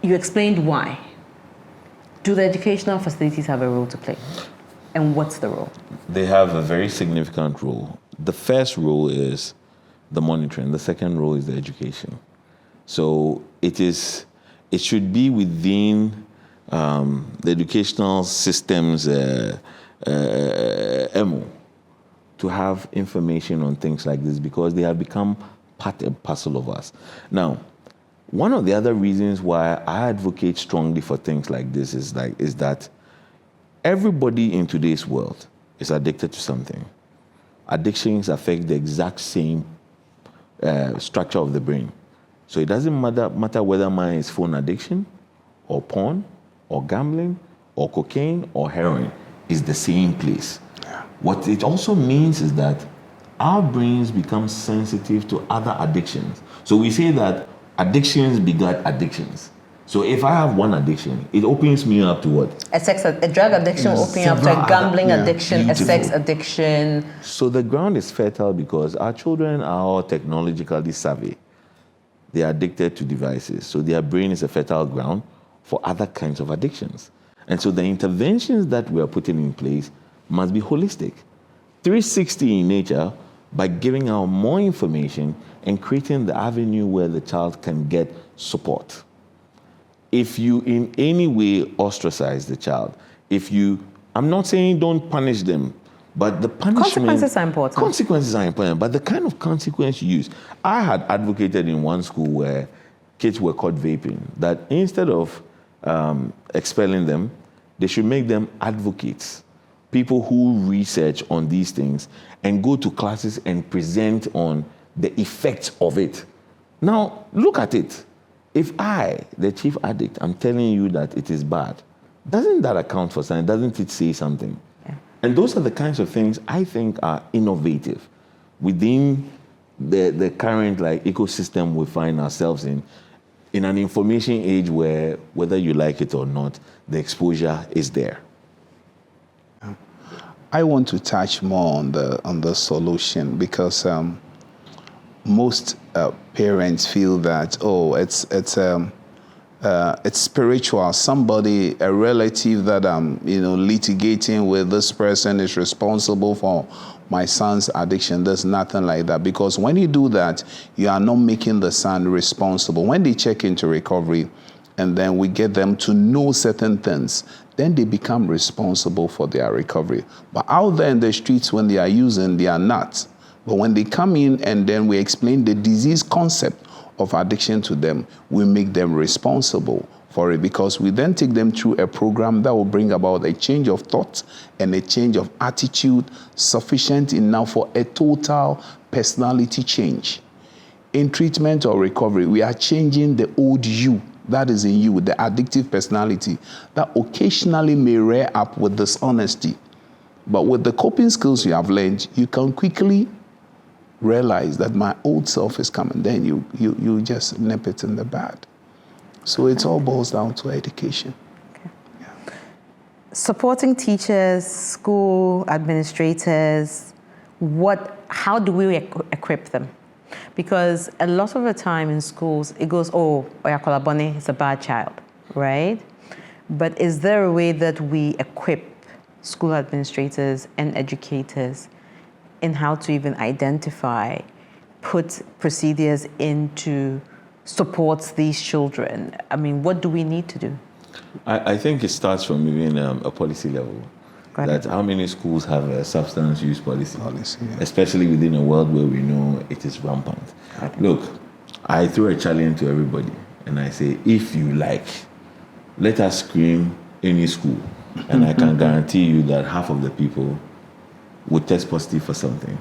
You explained why. Do the educational facilities have a role to play? And what's the role? They have a very significant role. The first role is the monitoring. The second role is the education. So it is it should be within the educational system's MO to have information on things like this, because they have become part and parcel of us. Now, one of the other reasons why I advocate strongly for things like this is that everybody in today's world is addicted to something. Addictions affect the exact same structure of the brain. So it doesn't matter whether mine is phone addiction or porn or gambling or cocaine or heroin. It's the same place. What it also means is that our brains become sensitive to other addictions. So we say that addictions beget addictions. So if I have one addiction, it opens me up to what? A drug addiction will open you up to a gambling addiction, a sex addiction. So the ground is fertile because our children are all technologically savvy. They are addicted to devices. So their brain is a fertile ground for other kinds of addictions. And so the interventions that we are putting in place must be holistic. 360 in nature, by giving out more information and creating the avenue where the child can get support. If you in any way ostracize the child, I'm not saying don't punish them, but the punishment... Consequences are important. Consequences are important, but the kind of consequence you use. I had advocated in one school where kids were caught vaping, that instead of expelling them, they should make them advocates, people who research on these things and go to classes and present on the effects of it. Now, look at it. If I, the chief addict, I'm telling you that it is bad, doesn't that account for something? Doesn't it say something? Yeah. And those are the kinds of things I think are innovative within the current ecosystem we find ourselves in an information age where, whether you like it or not, the exposure is there. I want to touch more on the solution, because most parents feel that it's spiritual. Somebody, a relative that I'm litigating with, this person is responsible for my son's addiction. There's nothing like that, because when you do that, you are not making the son responsible. When they check into recovery, and then we get them to know certain things, then they become responsible for their recovery. But out there in the streets, when they are using, they are not. But when they come in and then we explain the disease concept of addiction to them, we make them responsible for it, because we then take them through a program that will bring about a change of thought and a change of attitude sufficient enough for a total personality change. In treatment or recovery, we are changing the old you that is in you, the addictive personality that occasionally may rear up with dishonesty. But with the coping skills you have learned, you can quickly realize that my old self is coming. Then you just nip it in the bud. So it all boils down to education. Okay. Yeah. Supporting teachers, school administrators, how do we equip them? Because a lot of the time in schools, it goes, Oyakolabone is a bad child, right? But is there a way that we equip school administrators and educators in how to even identify, put procedures into support these children? I mean, what do we need to do? I think it starts from even a policy level. That how many schools have a substance use policy yeah. Especially within a world where we know it is rampant. Look, I throw a challenge to everybody and I say, if you like, let us screen any school, and I can guarantee you that half of the people would test positive for something.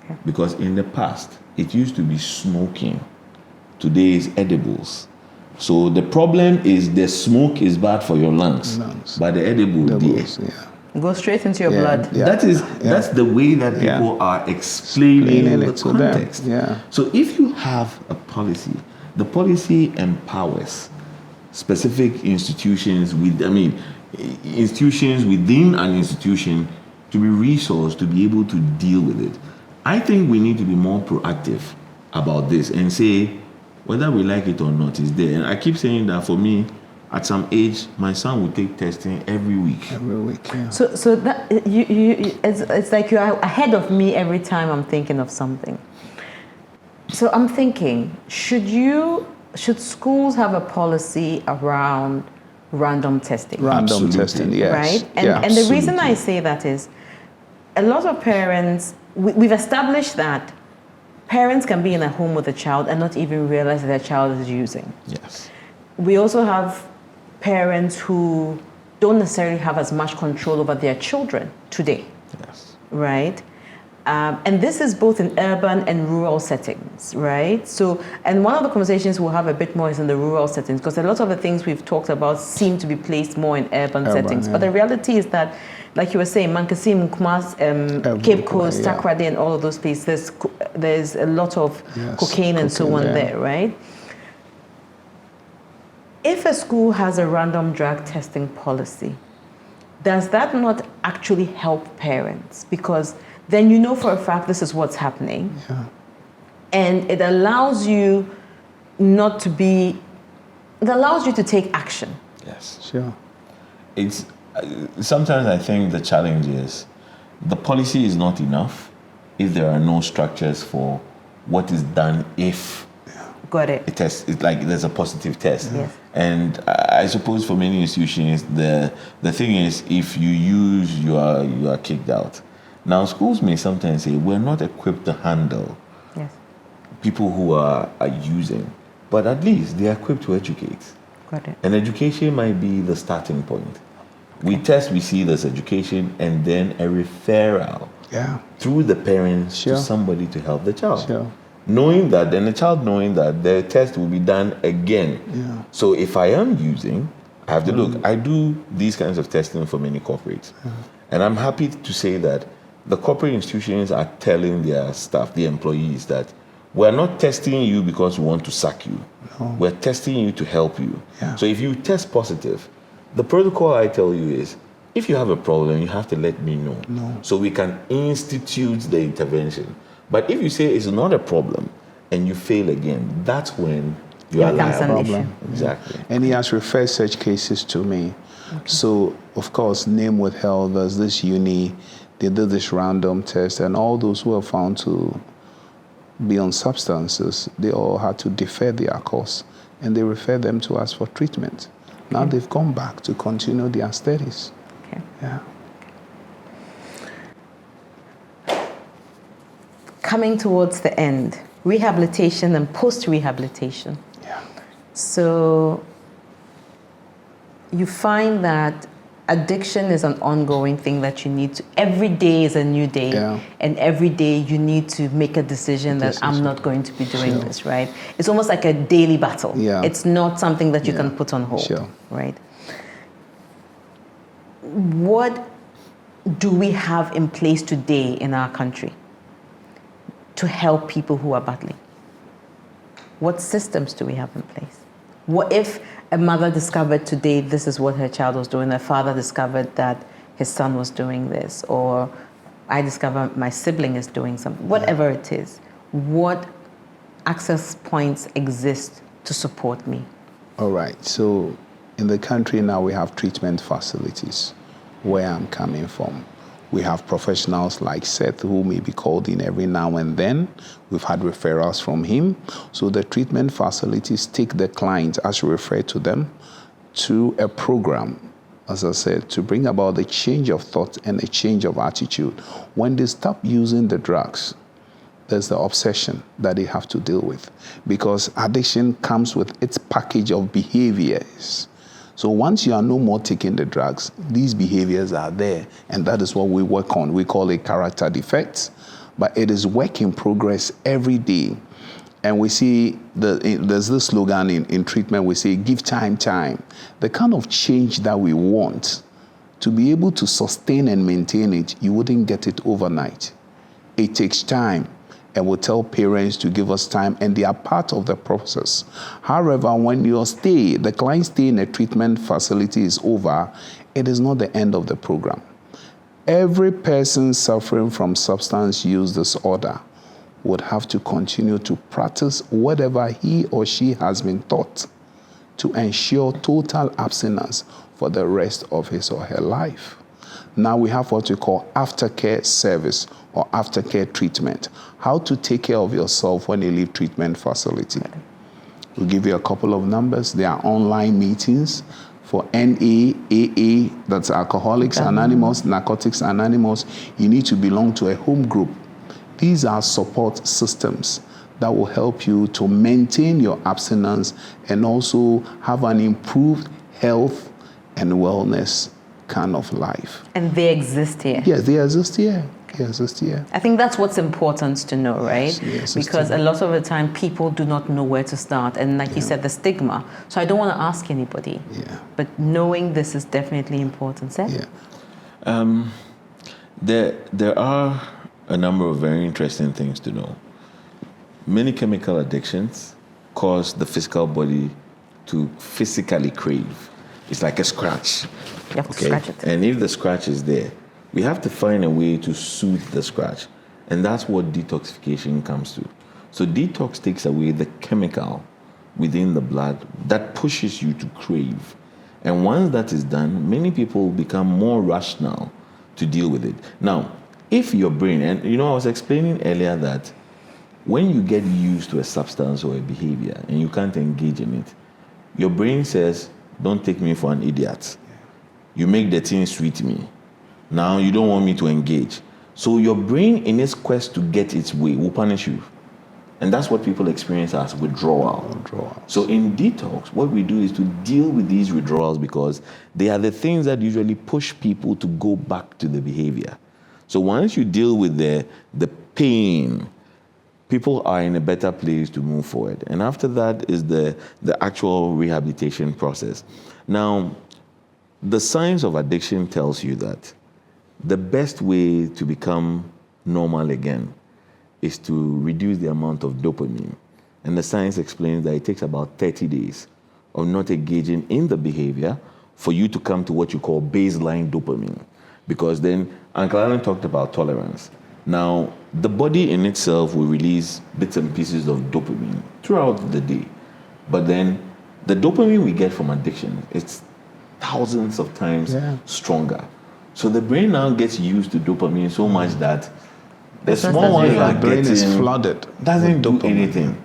Okay. Because in the past, it used to be smoking. Today is edibles. So the problem is the smoke is bad for your lungs. But the edibles, go straight into your blood. Yeah. That's the way that people are explaining the context. So if you have a policy, the policy empowers specific institutions institutions within an institution to be resourced to be able to deal with it. I think we need to be more proactive about this and say, whether we like it or not, is there. And I keep saying that for me, at some age, my son will take testing every week. Every week, yeah. So that it's like you are ahead of me every time I'm thinking of something. So I'm thinking, should you should schools have a policy around random testing? Random Absolutely. testing, yes. Right? And, Yeah. and the reason absolutely. I say that is a lot of parents, we've established that parents can be in a home with a child and not even realize that their child is using. Yes. We also have parents who don't necessarily have as much control over their children today, Yes. right? And this is both in urban and rural settings, right? So, and one of the conversations we'll have a bit more is in the rural settings, because a lot of the things we've talked about seem to be placed more in urban settings. yeah. But the reality is that, like you were saying, Mankasim, Kumas, Cape Coast, yeah. Takoradi, and all of those places, there's a lot of Yes, cocaine and so cocaine on there, right? If a school has a random drug testing policy, does that not actually help parents? Because then you know for a fact this is what's happening. Yeah. And it allows you not to be, it allows you to take action. Yes. Sure. It's sometimes I think the challenge is the policy is not enough if there are no structures for what is done if Got it. a test. It's like there's a positive test. Yes. And I suppose for many institutions, the thing is, if you use, you are kicked out. Now, schools may sometimes say we're not equipped to handle Yes. people who are using, but at least they are equipped to educate. Got it. And education might be the starting point. We test, we see this education, and then a referral Yeah. through the parents Sure. to somebody to help the child. Sure. Knowing that, and the child knowing that the test will be done again. Yeah. So if I am using, I have to look. I do these kinds of testing for many corporates. And I'm happy to say that the corporate institutions are telling their staff, the employees, that we're not testing you because we want to sack you. No. We're testing you to help you. Yeah. So if you test positive, the protocol I tell you is, if you have a problem, you have to let me know. No. So we can institute the intervention. But if you say it's not a problem and you fail again, that's when you It are becomes an liable. issue. Exactly. And he has referred such cases to me. So, of course, name withheld, there's this uni, they did this random test, and all those who are found to be on substances, they all had to defer their course, and they referred them to us for treatment. Now they've gone back to continue their studies. Okay. Yeah. Coming towards the end, rehabilitation and post-rehabilitation. Yeah. So you find that addiction is an ongoing thing that you need to, every day is a new day. Yeah. And every day you need to make a decision that I'm not going to be doing Sure. this, right? It's almost like a daily battle. Yeah. It's not something that you Yeah. can put on hold, Sure. right? What do we have in place today in our country to help people who are battling? What systems do we have in place? What if a mother discovered today this is what her child was doing, a father discovered that his son was doing this, or I discover my sibling is doing something, whatever it is, what access points exist to support me? All right. So in the country now we have treatment facilities where I'm coming from. We have professionals like Seth who may be called in every now and then. We've had referrals from him. So the treatment facilities take the clients, as you refer to them, to a program, as I said, to bring about the change of thought and a change of attitude. When they stop using the drugs, there's the obsession that they have to deal with, because addiction comes with its package of behaviors. So once you are no more taking the drugs, these behaviors are there, and that is what we work on. We call it character defects, but it is work in progress every day. And we see, there's this slogan in treatment, we say, give time. The kind of change that we want, to be able to sustain and maintain it, you wouldn't get it overnight. It takes time. And we'll tell parents to give us time, and they are part of the process. However, when the client stay in a treatment facility is over, it is not the end of the program. Every person suffering from substance use disorder would have to continue to practice whatever he or she has been taught to ensure total abstinence for the rest of his or her life. Now we have what we call aftercare service or aftercare treatment. How to take care of yourself when you leave treatment facility. We'll give you a couple of numbers. There are online meetings for NA, AA, that's Alcoholics Anonymous, Narcotics Anonymous. You need to belong to a home group. These are support systems that will help you to maintain your abstinence and also have an improved health and wellness kind of life. And they exist here. Yes, they exist here. They exist here. I think that's what's important to know, right? Yes, because a lot of the time people do not know where to start. And like you said, the stigma. So I don't want to ask anybody. Yeah. But knowing this is definitely important, Seth? Yeah. There are a number of very interesting things to know. Many chemical addictions cause the physical body to physically crave. It's like a scratch. You have to scratch it. And if the scratch is there, we have to find a way to soothe the scratch. And that's what detoxification comes to. So detox takes away the chemical within the blood that pushes you to crave. And once that is done, many people become more rational to deal with it. Now, if your brain, and I was explaining earlier that when you get used to a substance or a behavior and you can't engage in it, your brain says, don't take me for an idiot. You make the thing sweet me. Now you don't want me to engage. So your brain, in its quest to get its way, will punish you. And that's what people experience as withdrawal. So in detox, what we do is to deal with these withdrawals because they are the things that usually push people to go back to the behavior. So once you deal with the pain, people are in a better place to move forward. And after that is the actual rehabilitation process. Now, the science of addiction tells you that the best way to become normal again is to reduce the amount of dopamine. And the science explains that it takes about 30 days of not engaging in the behavior for you to come to what you call baseline dopamine. Because then, Uncle Alan talked about tolerance. Now, the body in itself will release bits and pieces of dopamine throughout the day. But then, the dopamine we get from addiction, it's thousands of times stronger. So the brain now gets used to dopamine so much that the small one you are The brain getting is flooded. doesn't do with dopamine. anything.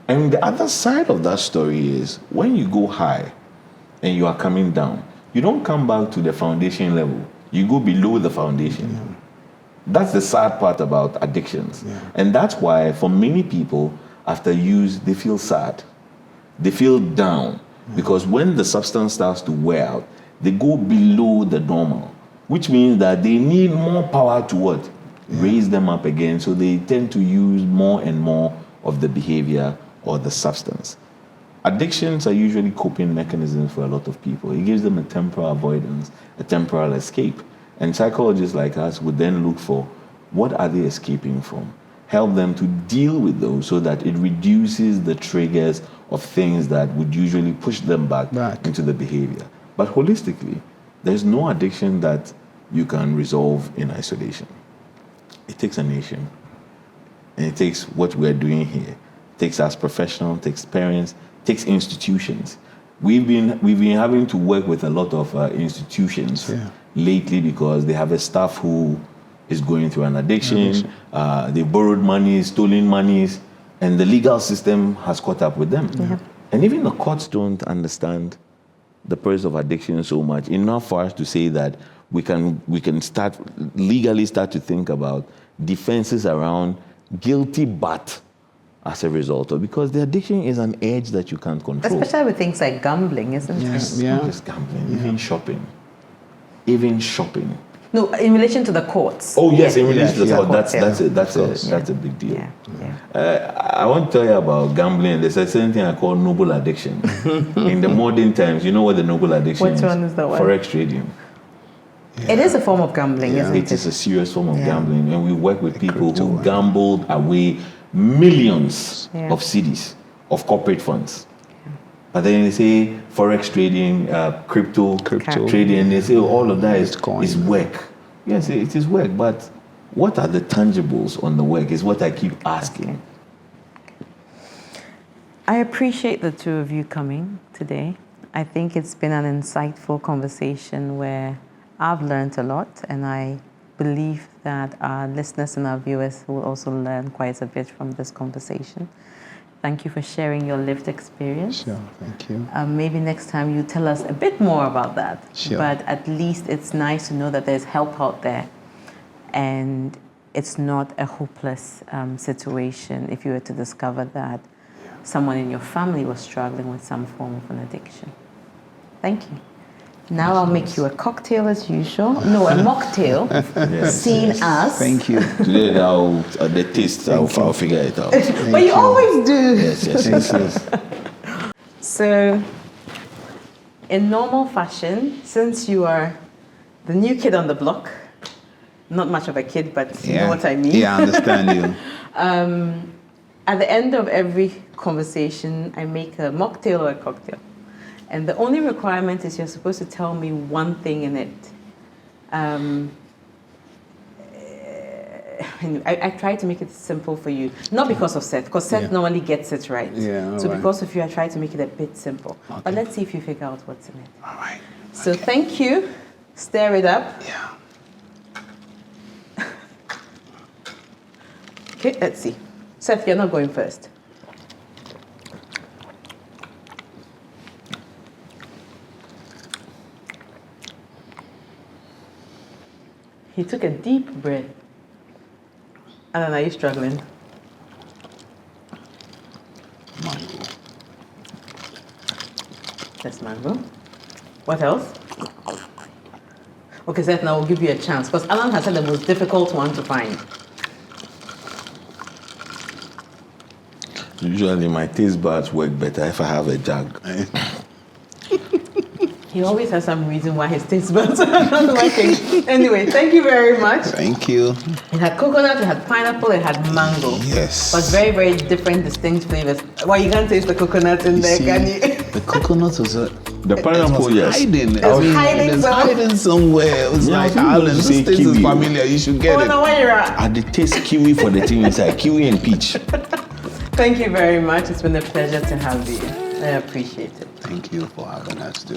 And the other side of that story is when you go high and you are coming down, you don't come back to the foundation level. You go below the foundation. That's the sad part about addictions. And that's why for many people, after use, they feel sad. They feel down. Because when the substance starts to wear out, they go below the normal, which means that they need more power to what? Raise them up again. So they tend to use more and more of the behavior or the substance. Addictions are usually coping mechanisms for a lot of people. It gives them a temporal avoidance, a temporal escape. And psychologists like us would then look for what are they escaping from? Help them to deal with those so that it reduces the triggers of things that would usually push them back into the behavior. But holistically, there's no addiction that you can resolve in isolation. It takes a nation. And it takes what we're doing here. It takes us professionals, it takes parents, it takes institutions. We've been having to work with a lot of institutions lately because they have a staff who is going through an addiction. They borrowed money, stolen monies, and the legal system has caught up with them. And even the courts don't understand the process of addiction so much, enough for us to say that we can legally start to think about defenses around guilty but as a result of, because the addiction is an edge that you can't control. Especially with things like gambling, isn't it? It's not just gambling, even shopping. Even shopping. No, in relation to the courts. Oh yes, in relation to the court, courts, that's a big deal. I want to tell you about gambling. There's a certain thing I call noble addiction. In the modern times, you know what the noble addiction is? Which one is that one? Forex trading. It is a form of gambling, isn't it? It is a serious form of gambling, and we work with people who gambled away millions of cedis of corporate funds. But then they say forex trading, crypto trading, and they say all of that is work. Yes, it is work, but what are the tangibles on the work is what I keep asking. I appreciate the two of you coming today. I think it's been an insightful conversation where I've learned a lot, and I believe that our listeners and our viewers will also learn quite a bit from this conversation. Thank you for sharing your lived experience. Sure, thank you. Maybe next time you tell us a bit more about that. Sure. But at least it's nice to know that there's help out there, and it's not a hopeless situation if you were to discover that someone in your family was struggling with some form of an addiction. Thank you. Now I'll make you a cocktail as usual. No, a mocktail. Seen as. Thank you. Today, the taste, I'll figure it out. But you always do. Yes. So, in normal fashion, since you are the new kid on the block, not much of a kid, but you know what I mean. Yeah, I understand you. At the end of every conversation, I make a mocktail or a cocktail. And the only requirement is you're supposed to tell me one thing in it. I try to make it simple for you. Not because of Seth, because Seth normally gets it right. Yeah, so right. because of you, I try to make it a bit simple. Okay. But let's see if you figure out what's in it. All right. So thank you. Stir it up. Yeah. Okay, let's see. Seth, you're not going first. He took a deep breath. Alan, are you struggling? Mango. That's mango. What else? Okay, Seth, now we'll give you a chance because Alan has said the most difficult one to find. Usually, my taste buds work better if I have a jug. He always has some reason why his taste buds are not working. Anyway, thank you very much. Thank you. It had coconut, it had pineapple, it had mango. Yes. But very, very different, distinct flavors. Well, you can't taste the coconut in there, See, can you? The coconut was The pineapple, yes. hiding. It was hiding hiding somewhere. It was Yeah, like, I was Alan, going to this say taste is kiwi. familiar. You should get Oh, it. no, where you're at. I taste kiwi for the thing inside. Kiwi and peach. Thank you very much. It's been a pleasure to have you. I appreciate it. Thank you for having us too.